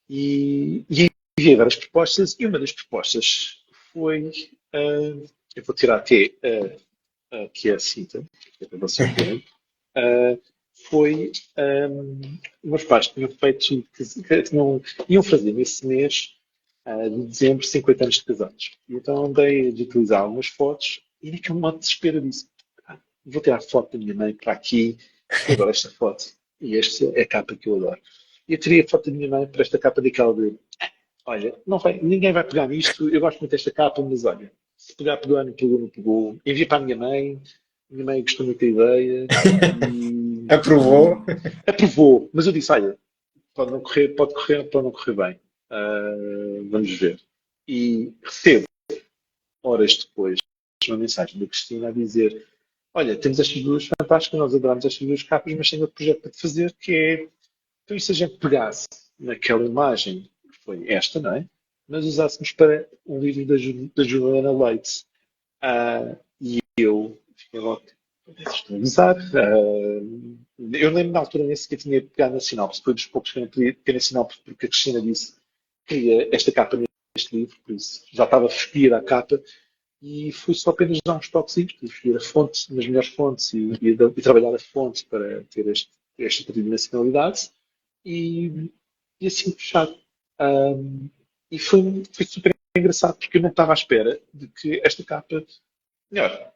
E enviei várias propostas, e uma das propostas foi, eu vou tirar até que é a cinta, que é para vocês verem, uh, foi meus pais tinham feito, iam fazer nesse mês de dezembro 50 anos de casados. E então andei a utilizar algumas fotos e naquele modo de desespero disse: vou tirar foto da minha mãe para aqui, porque eu adoro esta foto. E esta é a capa que eu adoro. E eu teria a foto da minha mãe para esta capa daquela de olha, não vai, ninguém vai pegar nisto, eu gosto muito desta capa, mas olha, se pegar, pegou, não pegou, não pegou. Envia para a minha mãe gostou muito da ideia Aprovou? e aprovou. Mas eu disse, olha, pode não correr bem. Vamos ver. E recebo, horas depois, uma mensagem da Cristina a dizer: olha, temos estas duas fantásticas, nós adoramos estas duas capas, mas tenho outro projeto para te fazer que é. Então, e se a gente pegasse naquela imagem, que foi esta, não é? Mas usássemos para um livro da Juliana Leite. E eu fiquei logo, estou a usar. Eu lembro na altura nem sequer tinha pegado na sinopse, foi dos poucos que eu não podia pegar na sinopse, porque a Cristina disse que queria esta capa neste livro, por isso já estava fedida a capa, e fui só apenas dar uns toquezinhos, escolher a fonte, nas melhores fontes, e trabalhar a fonte para ter esta tridimensionalidade, e, e assim fechado. Um, e foi super engraçado, porque eu não estava à espera de que esta capa. Melhor,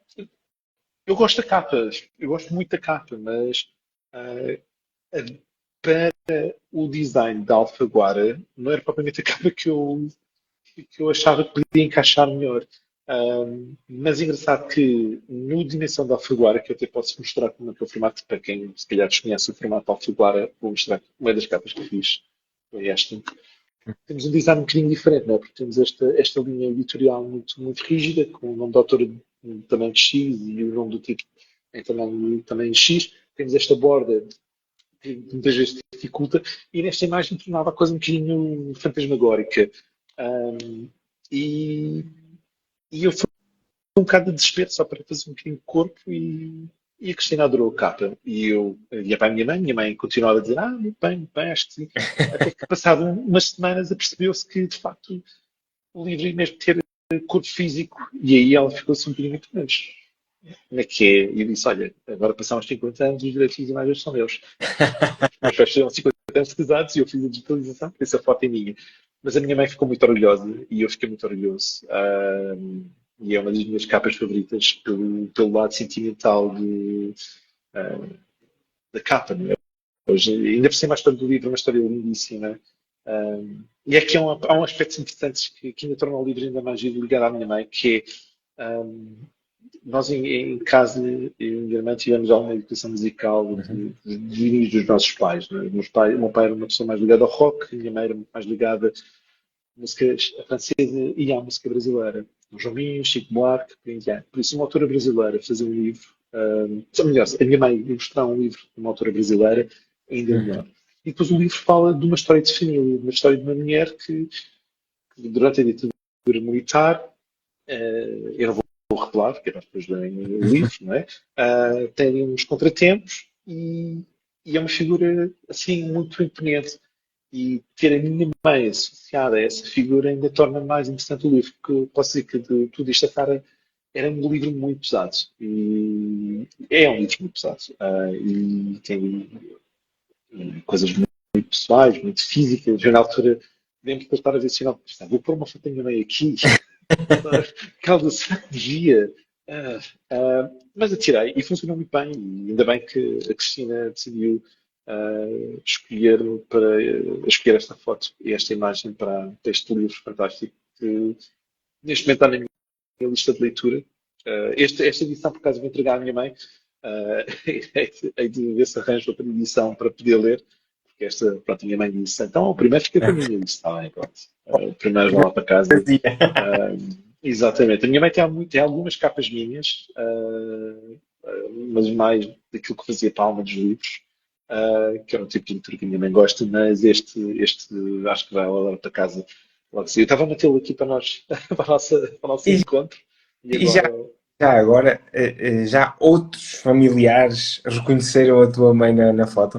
eu gosto da capa, eu gosto muito da capa, mas ah, para o design da Alfaguara não era propriamente a capa que eu achava que podia encaixar melhor. Mas é engraçado que no Dimensão da Alfaguara, que eu até posso mostrar como é que é o formato, para quem se calhar desconhece o formato da Alfaguara, vou mostrar uma das capas que fiz, foi esta. Temos um design um bocadinho diferente, não é? Porque temos esta linha editorial muito, muito rígida, com o nome da autora também de X e o nome do título em também X. Temos esta borda que muitas vezes dificulta, e nesta imagem tornava a coisa um bocadinho fantasmagórica. Um, e, e eu fui um bocado de desespero só para fazer um bocadinho de corpo e a Cristina adorou a capa. E eu ia para a minha mãe continuava a dizer, muito bem, acho que sim. Até que passado umas semanas apercebeu-se que, de facto, o livro ia mesmo ter corpo físico. E aí ela ficou-se um bocadinho muito menos. Como é que é? E eu disse, olha, agora passaram uns 50 anos e os direitos das imagens são meus. Meus pais fizeram 50 anos de casados e eu fiz a digitalização, por isso a foto é minha. Mas a minha mãe ficou muito orgulhosa e eu fiquei muito orgulhoso. E é uma das minhas capas favoritas pelo lado sentimental de, da capa, não é? Hoje, ainda por cima, a história do livro é uma história lindíssima. E aqui há um aspecto interessante que ainda torna o livro ainda mais ligado à minha mãe, que é nós em casa, eu e a minha irmã tivemos alguma educação musical Uhum. de início dos nossos pais. Não é? O meu pai era uma pessoa mais ligada ao rock, a minha mãe era muito mais ligada à música francesa e à música brasileira. O Joãozinho, Chico Buarque, por aí em diante. Por isso, uma autora brasileira fazer um livro, ou melhor, a minha mãe ilustrar um livro de uma autora brasileira, ainda melhor. Uhum. E depois o livro fala de uma história de família, de uma história de uma mulher que durante a ditadura militar, eu não vou revelar, porque nós depois lerem o livro, não é? Tem uns contratempos e é uma figura assim muito imponente. E ter a minha mãe associada a essa figura ainda torna mais interessante o livro, porque eu posso dizer que de tudo isto a cara era um livro muito pesado. E é um livro muito pesado. E tem coisas muito pessoais, muito físicas. Eu, na altura, lembro de estar a ver sinal de vou pôr uma foto da minha mãe aqui. Calda dia. Ah, mas atirei e funcionou muito bem. E ainda bem que a Cristina decidiu escolher, escolher esta foto e esta imagem para este livro fantástico que neste momento está na minha lista de leitura. Esta edição, por acaso, vou entregar à minha mãe. Hei de ver se arranjo outra edição para poder ler, porque esta, pronto, a minha mãe disse, então o primeiro fica para mim. Eu disse, está bem, pronto. O primeiro vai lá para casa. Fazia. Exatamente. A minha mãe tem algumas capas minhas, mas mais daquilo que fazia palma dos livros, que é um tipo de leitura que a minha mãe gosta, mas este acho que vai lá para casa logo assim. Eu estava a metê-lo aqui para nós, para o nosso E, encontro, e e já, agora já agora, já outros familiares reconheceram a tua mãe na foto?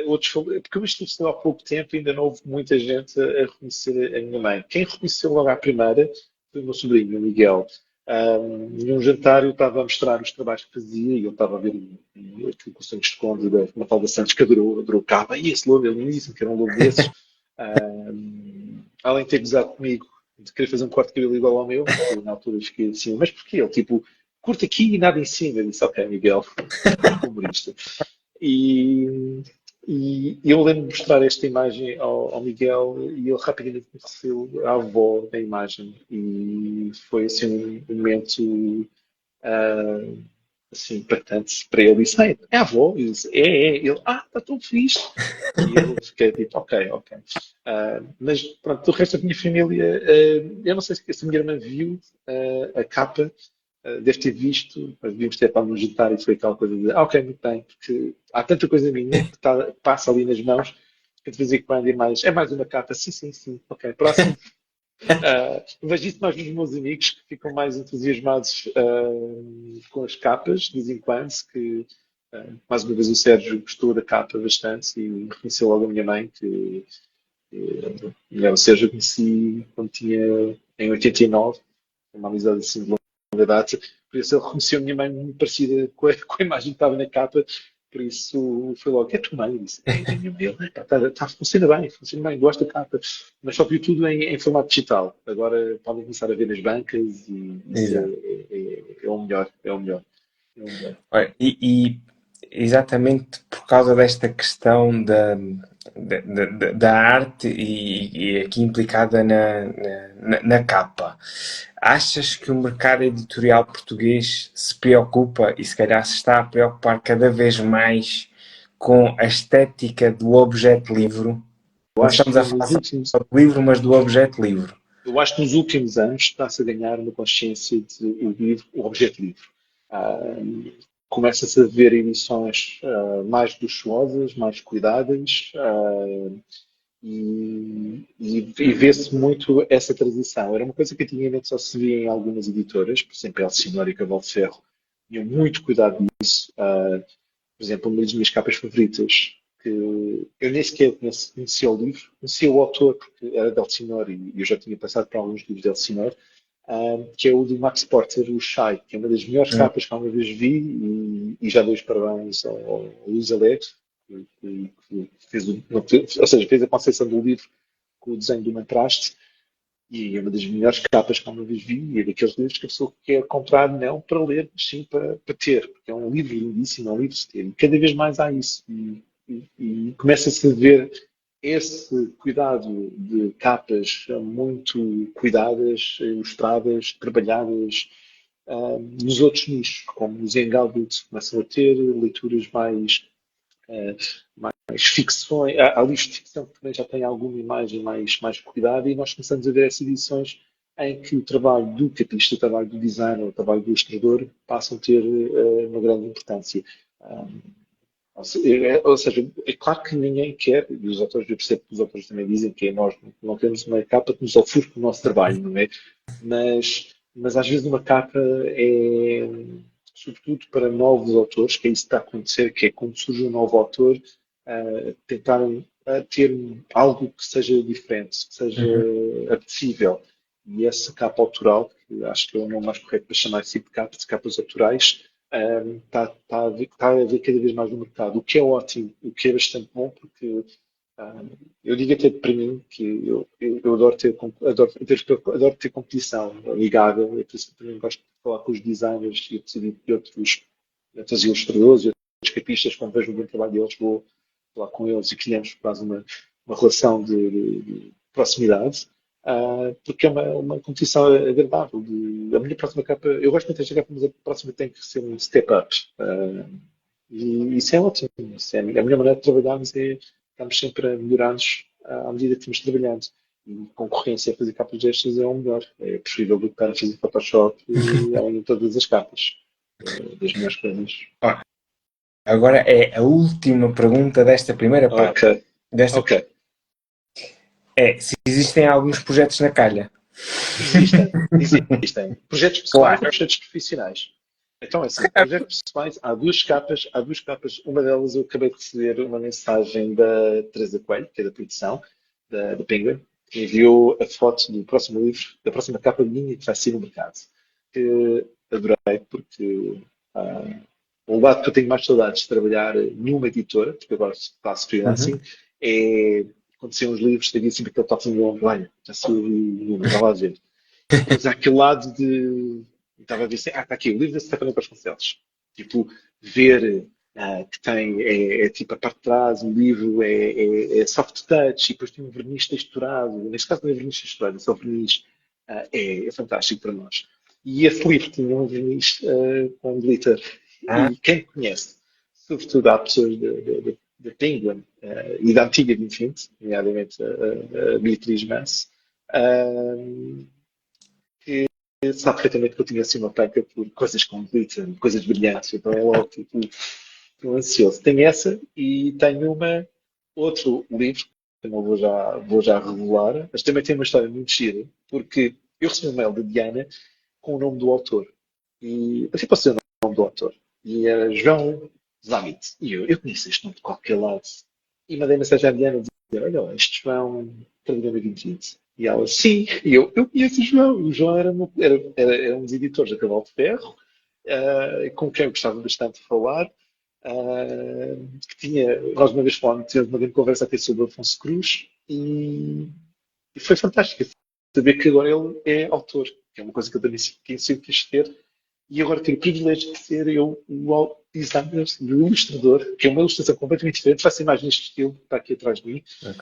outros, porque eu estive há pouco tempo e ainda não houve muita gente a reconhecer a minha mãe. Quem reconheceu logo à primeira foi o meu sobrinho, o Miguel. Num jantar eu estava a mostrar os trabalhos que fazia e ele estava a ver aquilo que o Santos esconde da Mafalda Santos que adorou capa. E esse lobo é lindíssimo, que era um lobo desses. Além de ter gozado comigo, de querer fazer um corte de cabelo igual ao meu, que eu, na altura fiquei assim, mas porquê? Ele tipo, curta aqui e nada em cima. Eu disse, ok, Miguel, humorista. E, e eu lembro de mostrar esta imagem ao Miguel e ele rapidamente me referiu à avó da imagem. E foi assim um momento ah, assim, impactante para ele. Disse, é a avó? Eu disse, é. Ele, está tão fixe. E eu fiquei tipo, ok, ok. Mas pronto, do resto da minha família, eu não sei se a minha irmã viu a capa, deve ter visto, mas devíamos ter estado no jantar e foi aquela coisa de, ok, muito bem, porque há tanta coisa minha que passa ali nas mãos que de vez em quando é mais uma capa, sim, sim, sim, ok, próximo. Vejo isso mais nos meus amigos que ficam mais entusiasmados com as capas, de vez em quando, que mais uma vez o Sérgio gostou da capa bastante e reconheceu logo a minha mãe, o Sérgio eu conheci quando tinha em 89, uma amizade assim de longa data, por isso ele reconheceu a minha mãe muito parecida com a imagem que estava na capa, por isso foi logo, é a tua mãe? Eu disse, é a minha mãe, funciona bem, gosto da capa, mas só viu tudo em formato digital. Agora podem começar a ver nas bancas e isso Exato. é o melhor, é o melhor, é o melhor. Olha, e exatamente por causa desta questão da arte e aqui implicada na capa, achas que o mercado editorial português se preocupa e se calhar se está a preocupar cada vez mais com a estética do objeto livro? Eu Não acho estamos a que falar nos só últimos, do livro, mas do objeto livro. eu acho que nos últimos anos está-se a ganhar uma consciência de o livro, o objeto livre. Ah, Começa-se a ver edições mais luxuosas, mais cuidadas, e vê-se muito essa transição. Era uma coisa que antigamente só se via em algumas editoras, por exemplo, Elsinore e Cavalo de Ferro, tinham muito cuidado nisso. Por exemplo, uma das minhas capas favoritas, que eu nem sequer conhecia o livro, conhecia o autor, porque era de Elsinore e eu já tinha passado por alguns livros de Elsinore, que é o do Max Porter, o Shy, que é uma das melhores Hum. capas que alguma vez vi e já dou os parabéns ao Luís Alex, que fez, ou seja, fez a concepção do livro com o desenho do Mantraste. E é uma das melhores capas que alguma vez vi, e é daqueles livros que a pessoa quer comprar não para ler, mas sim para ter, porque é um livro lindíssimo, é um livro de ter. E cada vez mais há isso. E começa-se a ver esse cuidado de capas muito cuidadas, ilustradas, trabalhadas, nos outros nichos, como os young adults começam a ter leituras eh, mais ficções, há livros de ficção que também já têm alguma imagem mais cuidada e nós começamos a ver essas edições em que o trabalho do capista, o trabalho do designer, o trabalho do ilustrador passam a ter uma grande importância. Um, ou seja, é claro que ninguém quer, e os autores, eu percebo que os autores também dizem que nós não queremos uma capa que nos ofusque o nosso trabalho, não é? Mas às vezes uma capa é, sobretudo para novos autores, que é isso que está a acontecer, que é quando surge um novo autor, tentarem ter algo que seja diferente, que seja Uhum. apetecível. E essa capa autoral, que acho que é o nome mais correto para chamar esse tipo de capas autorais, está a haver cada vez mais no mercado, o que é ótimo, o que é bastante bom, porque eu digo até para mim que eu adoro ter competição amigável, é por isso que também gosto de falar com os designers e outros ilustradores e outros capistas, quando vejo um bom trabalho deles, vou falar com eles e criamos quase uma relação de proximidade, porque é uma competição agradável. A minha próxima capa, eu gosto muito desta capa, mas a próxima tem que ser um step up. E isso é ótimo. Isso é a minha maneira de trabalharmos é estamos sempre a melhorar-nos à medida que estamos trabalhando. E concorrência a fazer capas destas é o melhor. É preferível do que estar a fazer Photoshop e além de todas as capas. É das melhores coisas. Ora, agora é a última pergunta desta primeira parte. Ok, Desta ok. é se existem alguns projetos na calha. Existem. Projetos pessoais ou Claro. projetos profissionais? Então, é assim, projetos pessoais, há duas capas. Uma delas eu acabei de receber uma mensagem da Teresa Coelho, que é da produção, da Penguin, que enviou a foto do próximo livro, da próxima capa minha que vai sair no mercado. Que adorei, porque um lado que eu tenho mais saudades de trabalhar numa editora, porque agora faço Uhum. freelancing, é quando saiam os livros, teria sempre aquele toque no ombro, olha, já saiu o livro, já lá ver. E depois há aquele lado de. Estava a ver assim, está aqui, o livro da Stefania Vasconcelos. Tipo, ver que tem, tipo a parte de trás, o livro é soft touch e depois tem um verniz texturado. Neste caso não é verniz texturado, é só verniz. É fantástico para nós. E esse livro tinha um verniz com glitter. Ah, E quem conhece, sobretudo há pessoas da Penguin e da antiga 2020, nomeadamente a Beatriz Mance, sabe perfeitamente que eu tinha assim uma panca por coisas com glitter, coisas brilhantes, então é logo tipo, estou ansioso. Tenho essa e tenho outro livro, que eu não vou já revelar, mas também tem uma história muito gira, porque eu recebi um mail da Diana com o nome do autor. E eu tipo, ser o nome do autor. E era João Zamit. E eu conheço este nome de qualquer lado. E mandei mensagem à Diana dizer, olha, este João Carolina 2020. E ela, sim. E eu conheço o João. O João era um dos editores da Cavalo de Ferro, com quem eu gostava bastante de falar. Que tinha, nós uma vez falamos, tivemos uma grande conversa até sobre o Afonso Cruz e foi fantástico saber que agora ele é autor, que é uma coisa que eu também sempre quis ter, e agora tenho o privilégio de ser eu o designer, o ilustrador, que é uma ilustração completamente diferente, faço imagens deste estilo que está aqui atrás de mim, ok.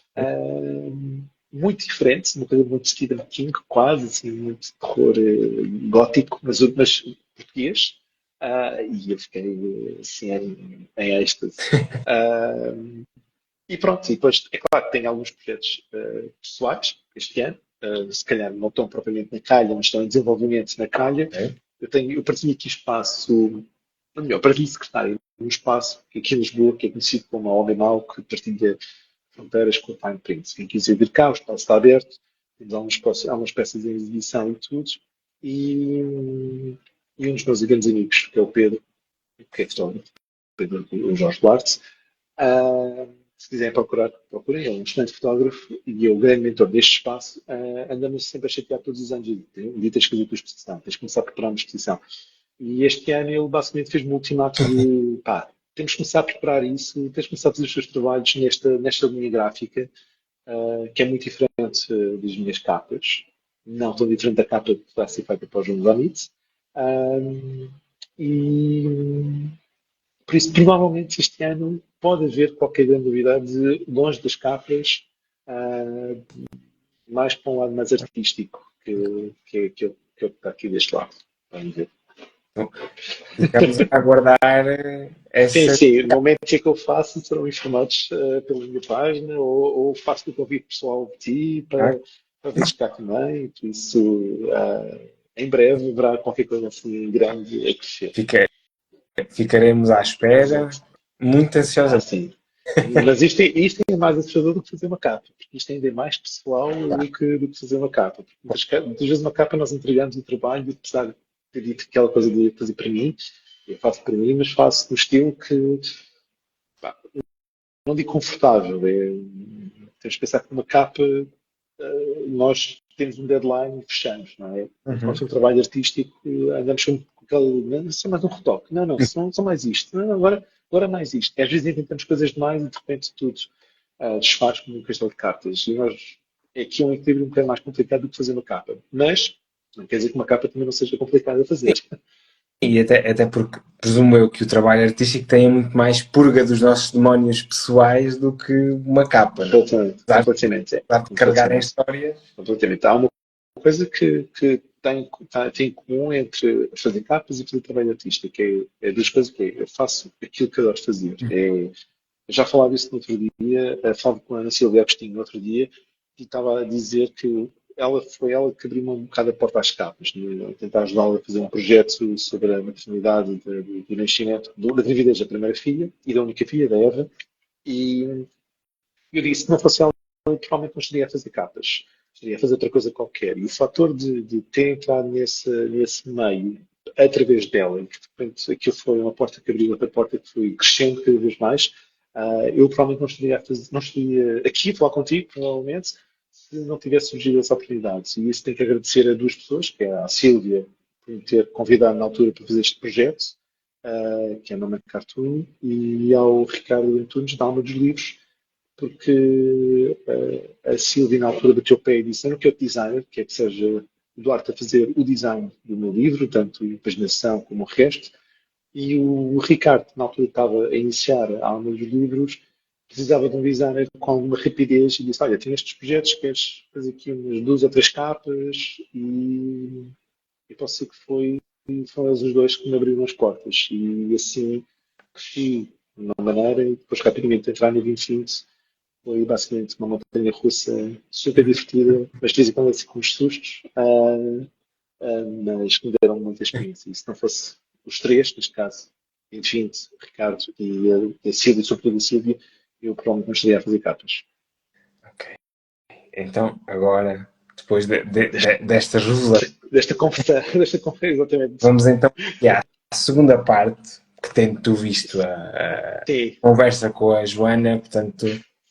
muito diferente, uma coisa muito Stephen King, quase, assim, muito terror gótico, mas português, e eu fiquei assim em êxtase. Ah, e pronto, e depois é claro que tenho alguns projetos pessoais este ano, se calhar não estão propriamente na calha, mas estão em desenvolvimento na calha. Ok. Eu partilho aqui espaço, ou melhor, partilho secretário um espaço aqui em Lisboa, que é conhecido como a Homem Mau, que partilha fronteiras com a Fine Print. Quem quiser vir cá, o espaço está aberto, temos algumas peças em exibição e tudo. E um dos meus grandes amigos, que é o Pedro, que é fotógrafo, Pedro, o Jorge Duarte, se quiserem procurar, procurem. Ele é um excelente fotógrafo e é o grande mentor deste espaço. Andamos sempre a chatear todos os anos. Um dia tens que fazer a tua exposição, tens que começar a preparar uma exposição. E este ano ele basicamente fez-me um ultimato de pá, temos que começar a preparar isso, tens que começar a fazer os teus trabalhos nesta linha gráfica, que é muito diferente das minhas capas. não tão diferente da capa que vai ser feita para o João Vanitz. Um, e por isso, provavelmente, este ano pode haver qualquer grande novidade de longe das capas, ah, mais para um lado mais artístico, que está aqui deste lado. Vamos ver. Então, ficamos a aguardar Sim, essa. sim. No momento que eu faço, serão informados pela minha página ou faço o convite pessoal de ti para veres cá também. Por isso, em breve haverá qualquer coisa assim grande a crescer. Fica- Ficaremos à espera, Exato. muito Ah, ansiosamente. sim. Mas isto é mais assustador do que fazer uma capa, porque isto ainda é mais pessoal do que fazer uma capa. Porque muitas vezes uma capa nós entregamos o trabalho, apesar de ter dito aquela coisa de fazer para mim, eu faço para mim, mas faço no estilo que, pá, não digo confortável, temos que pensar que uma capa, nós temos um deadline e fechamos, não é? Nós Uhum. um trabalho artístico, andamos sempre com aquele, não, só mais um retoque, não, só mais isto, não, agora mais isto. E às vezes inventamos coisas demais e de repente tudo desfaz como um castelo de cartas. E nós, aqui é um equilíbrio um bocadinho mais complicado do que fazer uma capa. Mas, não quer dizer que uma capa também não seja complicada a fazer. E até porque presumo eu que o trabalho artístico tenha muito mais purga dos nossos demónios pessoais do que uma capa, não é? Completamente, Apesar completamente, apesar de carregarem completamente. histórias. Completamente. Há uma coisa que tem em comum entre fazer capas e fazer trabalho artístico, é duas coisas que é, eu faço aquilo que adoro fazer. Eu já falava isso no outro dia, falava com a Ana Silvia Agostinho no outro dia, e estava a dizer que foi ela que abriu um bocado a porta às capas, né? Tentar ajudá-la a fazer um projeto sobre a maternidade do nascimento, da gravidez da primeira filha e da única filha, da Eva, e eu disse, se não fosse ela, eu provavelmente não estaria a fazer capas. Estaria a fazer outra coisa qualquer. E o fator de ter entrado nesse meio, através dela, e que de repente aquilo foi uma porta que abriu outra porta que foi crescendo cada vez mais, eu provavelmente não estaria aqui a falar contigo, provavelmente, se não tivesse surgido essa oportunidade. E isso tem que agradecer a duas pessoas, que é a Sílvia, por me ter convidado na altura para fazer este projeto, que é a Mama Cartoon, e ao Ricardo Antunes, da Alma dos Livros, porque a Silvia na altura bateu o pé e disse: Eu não quero designer, quero que seja o Duarte a fazer o design do meu livro, tanto a paginação como o resto. E o Ricardo, na altura estava a iniciar a alma dos livros, precisava de um designer com alguma rapidez e disse: Olha, tenho estes projetos, queres fazer aqui umas duas ou três capas? E posso ser que foram eles os dois que me abriram as portas. E assim cresci de uma maneira e depois rapidamente entrar no 2020 foi basicamente uma montanha russa super divertida, mas de vez em quando assim com uns sustos, mas que me deram muita experiência. E se não fosse os três, neste caso, enfim, Ricardo e a Sílvia, sobretudo a Sílvia, eu provavelmente não estaria a fazer capas. Ok. Então, agora, depois desta revelação, Desta conversa, desta conversa, exatamente. vamos então aqui à segunda parte, que tendo tu visto a Sim, conversa com a Joana, portanto,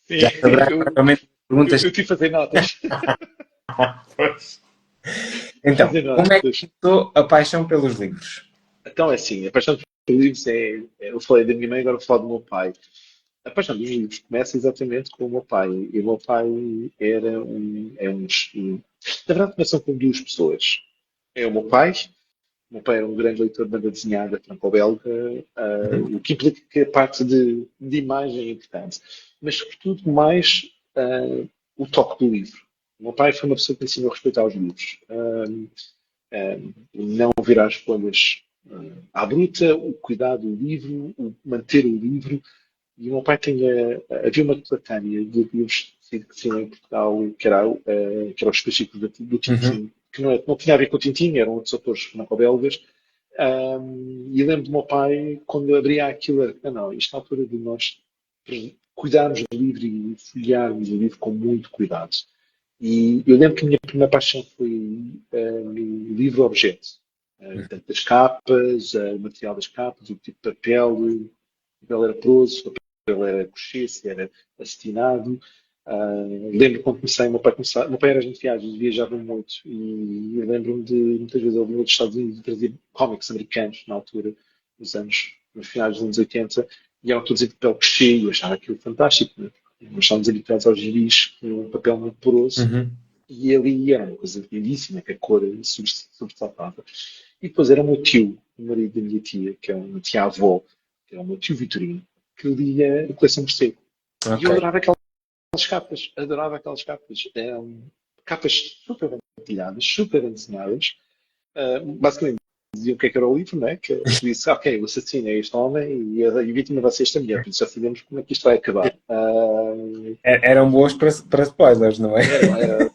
sim, já saberás mais eu, ou menos as eu, perguntas. eu tive a fazer notas. Pois. Tive a Então, fazer como é que notas. começou a paixão pelos livros? Então é assim, a paixão por livros eu falei da minha mãe, agora vou falar do meu pai. A paixão dos livros começa exatamente com o meu pai. E o meu pai na verdade, começam com duas pessoas. É o meu pai era um grande leitor de banda desenhada franco-belga, Uhum. o que implica que a parte de imagem é importante. Mas, sobretudo, mais o toque do livro. O meu pai foi uma pessoa que me ensinou a respeitar os livros. Não virar escolhas à bruta, o cuidado do livro, o manter o livro. E o meu pai havia uma coletânea de livros que tinha em Portugal, que era os específicos do Uhum. Tintin, que não tinha a ver com o Tintin, eram outros autores franco-belgas. E lembro do meu pai, quando abria aquilo, era, não, isto é a altura de nós cuidarmos do livro e folhearmos o livro com muito cuidado. E eu lembro que a minha primeira paixão foi no livro-objeto. Portanto, as capas, o material das capas, o tipo de papel, o papel era proso, o papel era cochê, era acetinado. Lembro quando comecei, meu pai era agente de viagens, viajava muito e eu lembro-me de muitas vezes ele vinha dos Estados Unidos e trazia cómics americanos na altura, nos finais dos anos 80, e eram todos em papel cochê e eu achava aquilo fantástico, né? Nós estávamos habituados aos gibis com um papel muito poroso Uhum. E ali era uma coisa lindíssima, que a cor sobressaltava. E depois era o meu tio, o marido da minha tia, que é uma tia-avó, que era o meu tio Vitorino, que lia a coleção Morcego. E Ok. eu adorava aquelas capas, adorava aquelas capas. Capas super bem detalhadas, super bem desenhadas. Basicamente diziam o que é que era o livro, né? Que disse, ok, o assassino é este homem e a vítima vai ser esta mulher, por isso já sabemos como é que isto vai acabar. Eram boas para spoilers, não é? Era,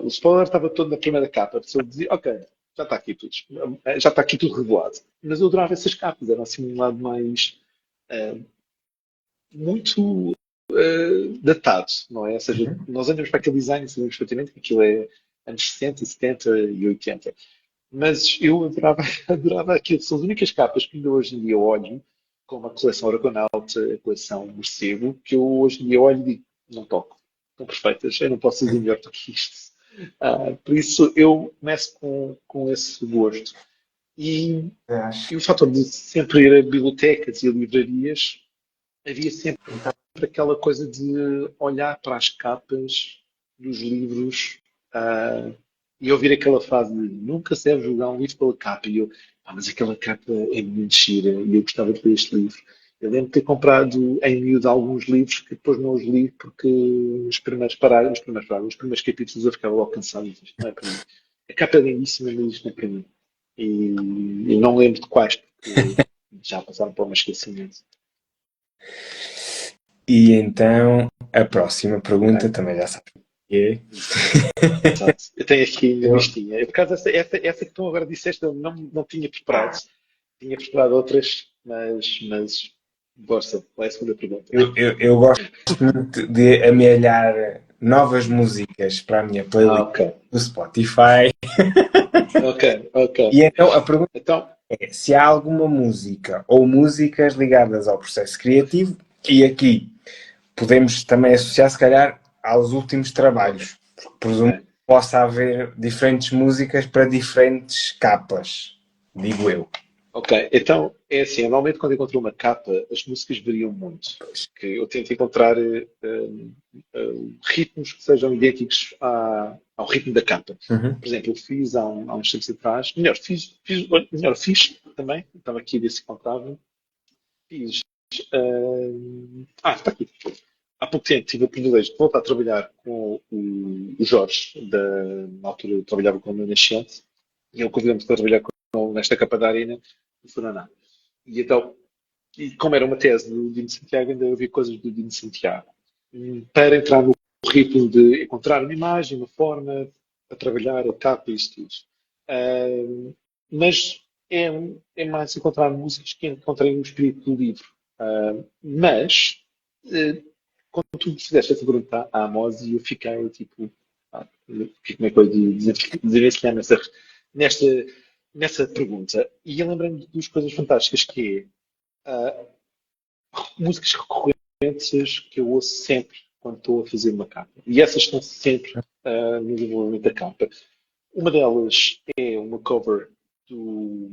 o spoiler estava todo na primeira capa, a pessoa dizia, ok, já está aqui tudo revelado. Mas eu adorava essas capas, eram assim um lado mais uh, muito datado, não é? Ou seja, Uhum. nós olhamos para aquele design e sabemos perfeitamente que aquilo é anos 60, 70 e 80. Mas eu adorava, adorava aquilo. São as únicas capas que ainda hoje em dia eu olho, como a coleção Argonauta, a coleção Morcego, que eu hoje em dia olho e digo, não toco. Estão perfeitas, eu não posso fazer melhor do que isto. Por isso eu começo com esse gosto. E, Eu acho. e o fator de sempre ir a bibliotecas e a livrarias, havia sempre aquela coisa de olhar para as capas dos livros e ouvir aquela frase de nunca se deve julgar um livro pela capa. E eu, mas aquela capa é muito gira e eu gostava de ler este livro. Eu lembro de ter comprado em miúdo alguns livros que depois não os li porque os primeiros capítulos eu ficava logo cansado e disse, isto não é para mim. A capa é lindíssima, mas isto não é para mim. E não lembro de quais, porque já passaram por um esquecimento. E então, a próxima pergunta Ok? também já sabes o que Exato. Eu tenho aqui a minha é. listinha. Por causa essa que tu agora disseste, eu não tinha preparado. Tinha preparado outras, mas força, vai a segunda pergunta. Eu gosto muito de amealhar novas músicas para a minha playlist Ok, do Spotify. ok, ok. E então a pergunta Então, é se há alguma música ou músicas ligadas ao processo criativo, e aqui podemos também associar, se calhar, aos últimos trabalhos. Porque presumo que ok. possa haver diferentes músicas para diferentes capas, digo eu. Ok, então é assim, normalmente quando encontro uma capa, as músicas variam muito. Porque eu tento encontrar ritmos que sejam idênticos ao ritmo da capa. Uhum. Por exemplo, eu fiz há uns tempos atrás, melhor, fiz também, estava aqui a ver se encontrava, fiz. Está aqui. Há pouco tempo tive o privilégio de voltar a trabalhar com o Jorge, na altura eu trabalhava com o meu nascente, e ele convidou-me para trabalhar com ele nesta capa da arena do Furaná. E então, e como era uma tese do Dino Santiago, ainda ouvi coisas do Dino Santiago. Para entrar no ritmo de encontrar uma imagem, uma forma, para trabalhar a capa e isso tudo. Mas é, é mais encontrar músicas que encontrei no espírito do livro. Mas, uh, quando tu fizeste essa pergunta à Amose, eu fiquei tipo, como é que eu ia desenvencilhar nesta, nessa pergunta? E eu lembrei-me de duas coisas fantásticas que é músicas recorrentes que eu ouço sempre quando estou a fazer uma capa. E essas estão sempre no desenvolvimento da capa. Uma delas é uma cover do,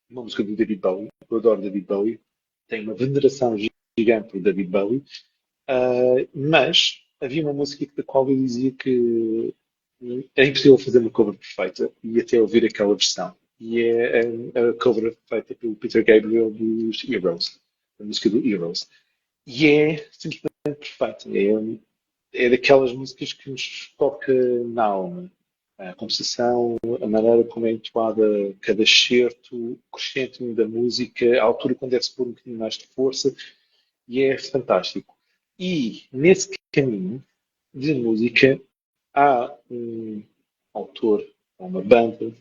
uma música do David Bowie. Eu adoro David Bowie. Tenho uma veneração gigante por David Bowie. Mas havia uma música da qual eu dizia que é impossível fazer uma cover perfeita e até ouvir aquela versão. E é a cover feita pelo Peter Gabriel dos Heroes, a música do Heroes. E é simplesmente perfeita. É daquelas músicas que nos toca na alma. A composição, a maneira como é entoada cada excerto, o crescente da música, a altura quando deve-se pôr um bocadinho mais de força, e é fantástico. E nesse caminho de música há um autor, uma banda,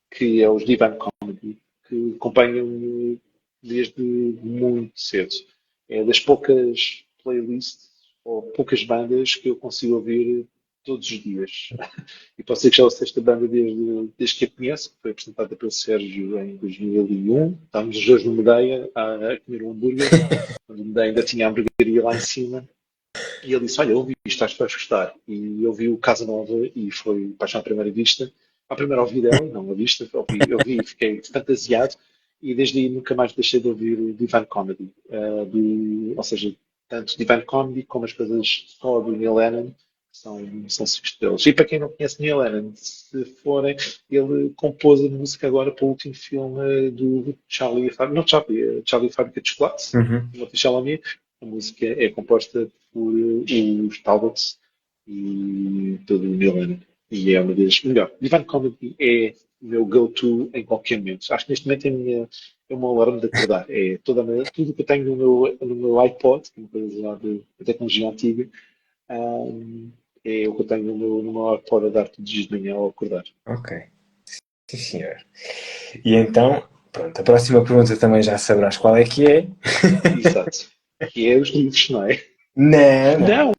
que é os Divine Comedy, que acompanham-me desde muito cedo. É das poucas playlists ou poucas bandas que eu consigo ouvir todos os dias. E posso dizer que já ouço esta banda desde que a conheço, que foi apresentada pelo Sérgio em 2001. Estávamos os dois no Medeia a comer um hambúrguer, quando o Medeia ainda tinha a hamburgueria lá em cima. E ele disse: Olha, ouvi isto, acho que vais gostar. E eu vi o Casa Nova e foi paixão à primeira vista. À primeira ouvi dela, não à vista, ouvi e fiquei fantasiado. E desde aí nunca mais deixei de ouvir Divine Comedy. Ou seja, tanto Divine Comedy como as coisas só do Neil Lennon são 5 estrelas. E para quem não conhece Neil Lennon, se forem, ele compôs a música agora para o último filme do Charlie e a Fábrica, não Charlie, Charlie e a Fábrica de Chocolate, Uhum. Timothée Chalamet. A música é composta por os Talbots e pelo Neil Lennon. E é uma das melhores. Divine Comedy é o meu go-to em qualquer momento. Acho que neste momento é o meu alarme de acordar. É tudo que eu tenho no meu iPod, que é uma coisa lá de tecnologia antiga, um, é o que eu tenho no meu iPod a dar todos os dias de manhã ao acordar. Ok. Sim, senhor. E então, pronto, a próxima pergunta também já saberás qual é que é. Exato. Que é os livros, não é? Não, não.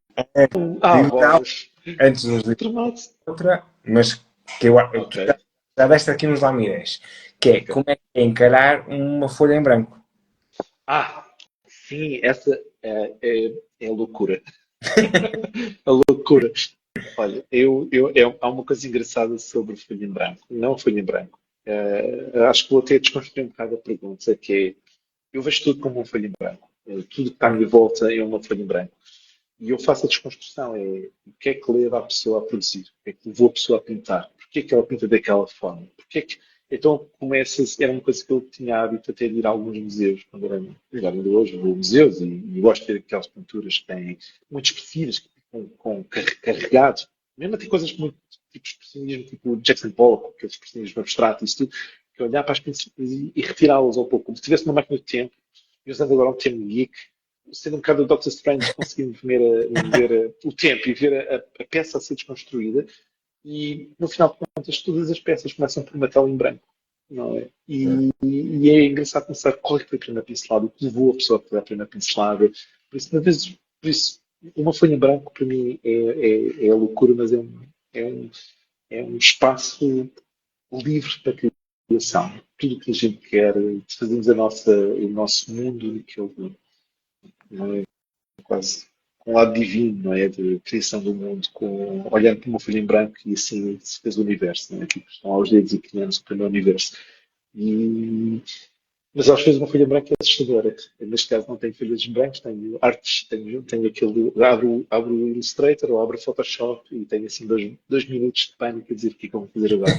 Não! Ah, Digo já bolas! antes dos livros Tramado. outra, mas que Ok, tu já deste aqui uns lamirés, que é ok. como é que é encarar uma folha em branco. Ah, sim, essa é a loucura. A loucura. Olha, há uma coisa engraçada sobre folha em branco. Não folha em branco. Acho que vou até desconstruir um bocado a pergunta, que é, eu vejo tudo como uma folha em branco. Tudo que está à minha volta é uma folha em branco. E eu faço a desconstrução, é o que é que leva a pessoa a produzir? O que é que levou a pessoa a pintar? Porquê é que ela pinta daquela forma? Porquê é que... Então começa, era uma coisa que eu tinha hábito até de ir a alguns museus, quando era melhor ainda hoje, vou a museus e gosto de ver aquelas pinturas que têm muito expressivas, carregado. Mesmo tem coisas muito tipo expressionismo, tipo Jackson Pollock, aquele expressionismo abstrato, isso tudo, que olhar para as pinturas e retirá-las ao pouco, como se tivesse uma máquina de tempo, e usando agora um termo geek, sendo um bocado o Doctor Strange, conseguimos ver o tempo e ver a peça a ser desconstruída, e no final de contas, todas as peças começam por uma tela em branco, não é? E é engraçado pensar qual é que foi a primeira pincelada, o que levou a pessoa a fazer a primeira pincelada. Por isso, uma folha em branco para mim é a loucura, mas é um, é um espaço livre para a criação. Tudo o que a gente quer, fazemos o nosso mundo naquele, não é? Quase com um lado divino, não é? De criação do mundo, olhando para uma folha em branco e assim se fez o universo, não é? Tipo, estão aos dedos e criando o primeiro universo. E, mas às vezes uma folha branca é assustadora. Neste caso não tenho folhas brancas, tenho artes, tenho aquele. Abro o Illustrator ou abro o Photoshop e tenho assim dois minutos de pânico a dizer o que é que eu vou fazer agora.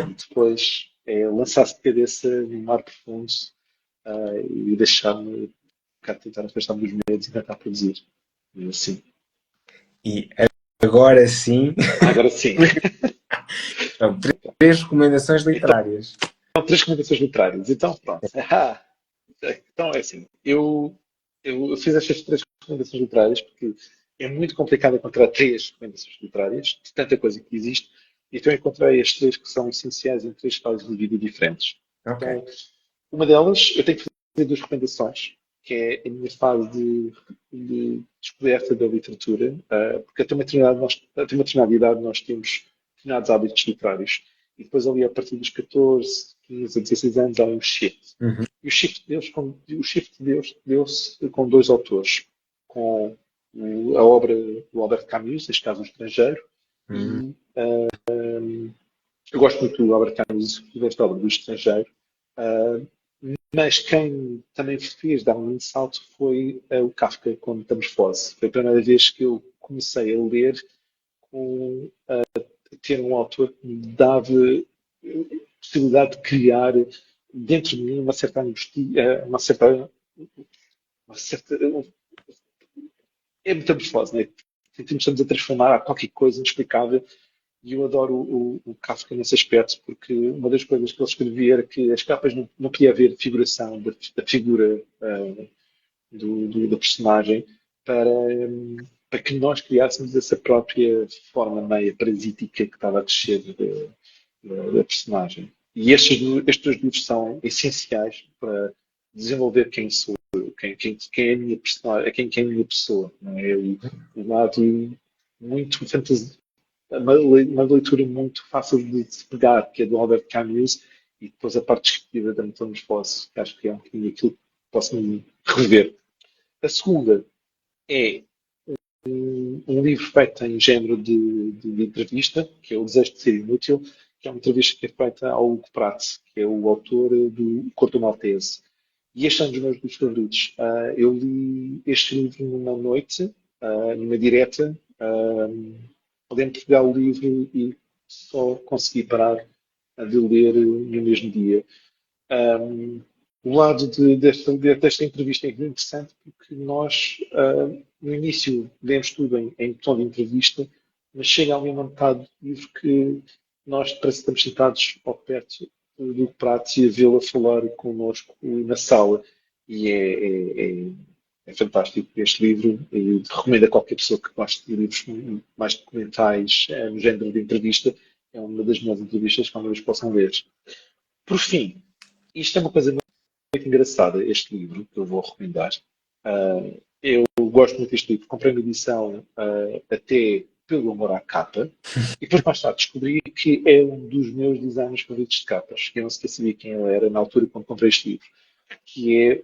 E depois é lançar-se de cabeça no mar profundo e deixar-me um bocado tentar afastar-me dos medos e tentar produzir. E assim. E agora sim, Agora sim. então, três recomendações Então, literárias. 3 recomendações literárias. Então, pronto. Então, é assim. Eu fiz estas 3 recomendações literárias porque é muito complicado encontrar 3 recomendações literárias, de tanta coisa que existe, e então encontrei as 3 que são essenciais em 3 fases de vida diferentes. Ok. Então, uma delas, eu tenho que fazer 2 recomendações, que é a minha fase de descoberta da literatura, porque até uma determinada idade nós temos determinados hábitos literários. E depois ali a partir dos 14, 15 a 16 anos há um shift. Uhum. E o shift deu-se com 2 autores, com a obra do Albert Camus, neste caso O Estrangeiro, Uhum. e eu gosto muito do Albert Camus desta obra do Estrangeiro, uh, mas quem também fez dar um salto foi o Kafka com Metamorfose. Foi a primeira vez que eu comecei a ler com ter um autor que me dava a possibilidade de criar dentro de mim uma certa angústia, uma certa é metamorfose, né? Estamos a transformar a qualquer coisa inexplicável e eu adoro o Kafka nesse aspecto, porque uma das coisas que ele escrevia era que as capas não podia haver figuração da figura do personagem para, para que nós criássemos essa própria forma meio parasítica que estava a descer da personagem. E estes 2 livros são essenciais para desenvolver quem sou eu, quem é a minha personagem, quem é a minha pessoa. Não é? O lado muito fantasia, uma leitura muito fácil de se pegar, que é do Albert Camus, e depois a parte descritiva da Metamorfose, que acho que é um bocadinho aquilo que posso me rever. A segunda é um livro feito em género de entrevista, que é O Desejo de Ser Inútil, que é uma entrevista que é feita ao Hugo Pratt, que é o autor do Corto Maltese. E este é um dos meus livros favoritos. Eu li este livro numa noite, numa direta, podemos pegar o livro e só conseguir parar de ler no mesmo dia. Um, o lado desta entrevista é muito interessante porque nós, no início, lemos tudo em tom de entrevista, mas chega ali uma metade do livro que nós parece que estamos sentados ao perto do Prato e a vê-lo a falar connosco na sala. E é fantástico este livro e recomendo a qualquer pessoa que goste de livros mais documentais, no género de entrevista. É uma das melhores entrevistas que alguma vez possam ler. Por fim, isto é uma coisa muito engraçada, este livro, que eu vou recomendar. Eu gosto muito deste livro. Comprei uma edição até pelo amor à capa. E depois, mais tarde, descobri que é um dos meus designers favoritos de capas. Eu não sequer sabia quem ele era na altura quando comprei este livro. Que é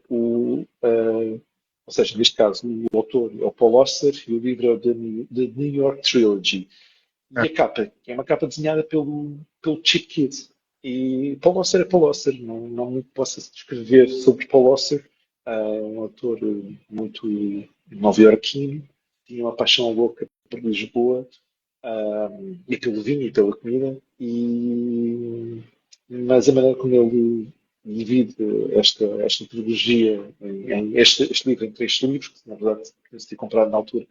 ou seja, neste caso, o autor é o Paul Auster e o livro é o The New York Trilogy. E a capa, que é uma capa desenhada pelo Chip Kidd. E Paul Auster é Paul Auster, não muito posso descrever sobre Paul Auster. Um autor muito nova-iorquino, tinha uma paixão louca por Lisboa e pelo vinho e pela comida. Mas a maneira como ele divide esta trilogia, este livro em três livros, que na verdade eu decidi comprar na altura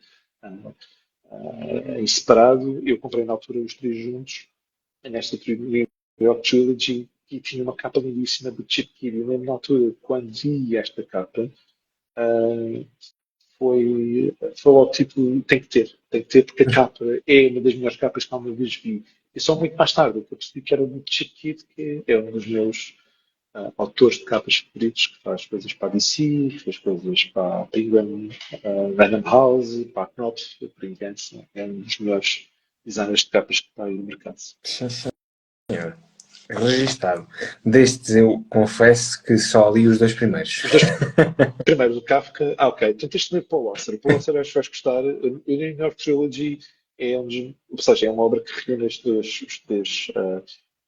em separado, eu comprei na altura os três juntos, nesta New York Trilogy, e tinha uma capa lindíssima do Chip Kidd. Eu lembro na altura, quando vi esta capa, uh, foi logo tipo, tem que ter, porque a capa é uma das melhores capas que alguma vez vi. E só muito mais tarde que eu percebi que era do Chip Kidd, que é um dos meus autores de capas favoritos, que faz coisas para a DC, faz coisas para a Penguin, Random House, para a Knopf, por engano, é um dos melhores designers de capas que está aí no mercado. Sim, senhor. Registado. Destes eu confesso que só li os dois primeiros. Os dois primeiros, o Kafka. Ok, então tens de ler Paul Auster. O Paul Auster acho que vais gostar. O New York Trilogy é ou seja, é uma obra que reúne os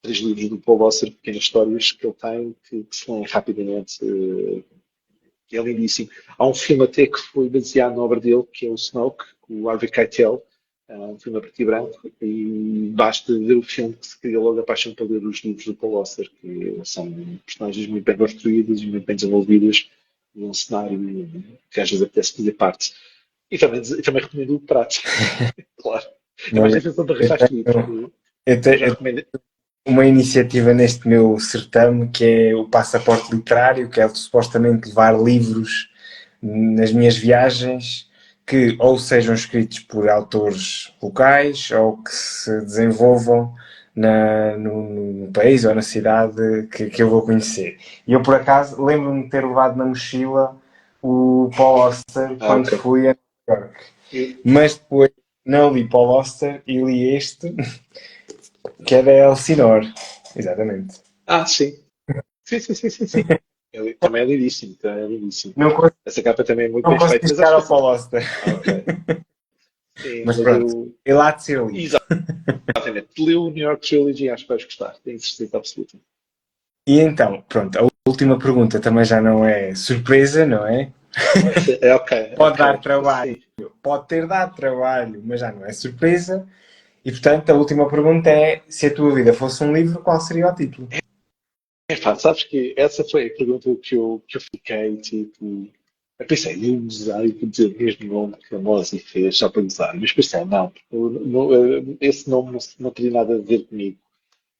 três livros do Paul Auster, pequenas histórias que ele tem, que se leem rapidamente. É lindíssimo. Há um filme até que foi baseado na obra dele, que é o Snoke, com o Harvey Keitel, um filme a preto e branco, e basta ver o filme que se cria logo a paixão para ler os livros do Paul Auster, que são personagens muito bem construídas e muito bem desenvolvidas, num cenário que às vezes apetece fazer parte. E também recomendo o Prato, claro. É mais difícil de arranjar este livro. Eu já recomendo. Uma iniciativa neste meu certame que é o passaporte literário, que é supostamente levar livros nas minhas viagens que ou sejam escritos por autores locais ou que se desenvolvam no país ou na cidade que eu vou conhecer. E eu, por acaso, lembro-me de ter levado na mochila o Paul Auster quando fui a Nova York. Mas depois não li Paul Auster e li este, que é da Elsinore. Exatamente. Sim. Sim. Ele também é lindíssimo. Também é lindíssimo. Essa capa também é muito bem feita. Não consegui ao Paul Auster. Ok. Sim, mas pronto, ele há de ser lido. Exatamente. Leu o New York Trilogy, acho que vais gostar. Tenho certeza absoluta. E então, pronto, a última pergunta também já não é surpresa, não é? É ok. Pode dar trabalho. Sim. Pode ter dado trabalho, mas já não é surpresa. E, portanto, a última pergunta é: se a tua vida fosse um livro, qual seria o título? Sabes que essa foi a pergunta que eu fiquei, tipo... Eu pensei, eu usar e dizer o mesmo nome que a Mozi fez só para usar. Mas pensei, não, esse nome não teria nada a ver comigo.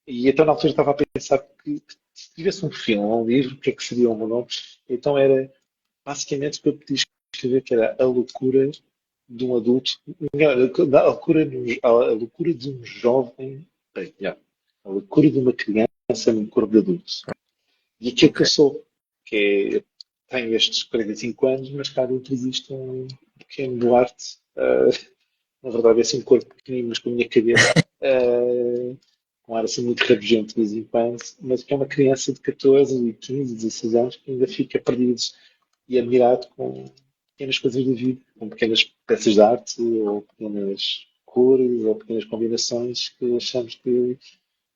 E então na altura estava a pensar que se tivesse um filme ou um livro, o que é que seria o meu nome? Então era basicamente o que eu podia escrever, que era a loucura de um adulto, a loucura de um jovem, a loucura de uma criança num corpo de adulto. E aquilo que eu sou, que tenho estes 45 anos, mas cá dentro existe um pequeno Duarte, na verdade é assim um corpo pequenino, mas com a minha cabeça, com ar assim muito rabugento de vez em quando, mas que é uma criança de 14, 15, 16 anos que ainda fica perdido e admirado com pequenas coisas da vida, com pequenas peças de arte, ou pequenas cores, ou pequenas combinações que achamos que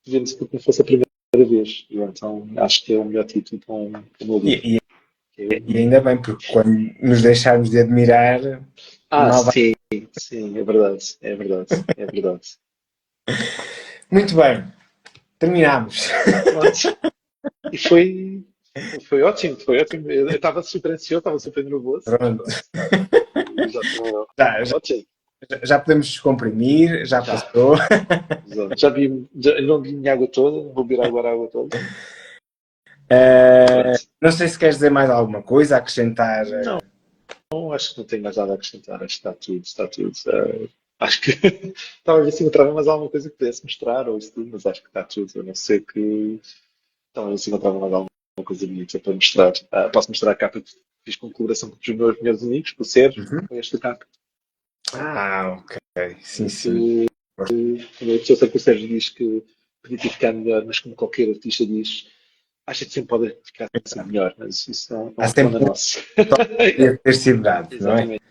devemos que não fosse a primeira vez. E então acho que é o melhor título para o meu livro. E ainda bem, porque quando nos deixarmos de admirar, sim. sim, é verdade, é verdade, é verdade. Muito bem, terminamos. Pronto. E foi ótimo, foi ótimo. Eu estava super ansioso, estava super nervoso, mas Pronto. pronto. Já terminou. Já, já, Ótimo, já podemos descomprimir, já já. passou. Já não vi minha água toda, vou beber agora a água toda. Pronto. Não sei se queres dizer mais alguma coisa, acrescentar. Não, não, acho que não tenho mais nada a acrescentar. Acho que está tudo, está tudo. Acho que estava a ver se encontrava mais alguma coisa que pudesse mostrar ou isso tudo, mas acho que está tudo. A não ser que estava a ver se encontrava mais alguma coisa bonita para mostrar. Posso mostrar a capa que fiz com colaboração com os meus melhores amigos, com o Sérgio, Uhum. com esta capa. Ok. Sim, sim. Que quando a pessoa sabe que o Sérgio diz que podia ter ficado melhor, mas como qualquer artista diz, acha que sempre pode ficar assim melhor, mas isso não Há é um problema sempre nosso. um toque de ter sido dado, não é? Exatamente,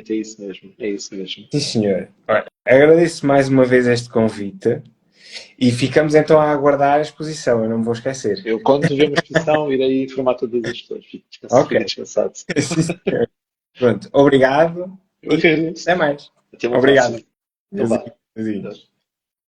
é isso mesmo, é isso mesmo. Sim, senhor. Olha, agradeço mais uma vez este convite e ficamos então a aguardar a exposição, eu não me vou esquecer. Eu, quando tiver uma exposição, irei informar todas as pessoas. Ok. Fica descansado. Sim, senhor. Pronto, obrigado Eu e agradeço. até mais. Até uma Obrigado. próxima. Então vá. Beijinhos.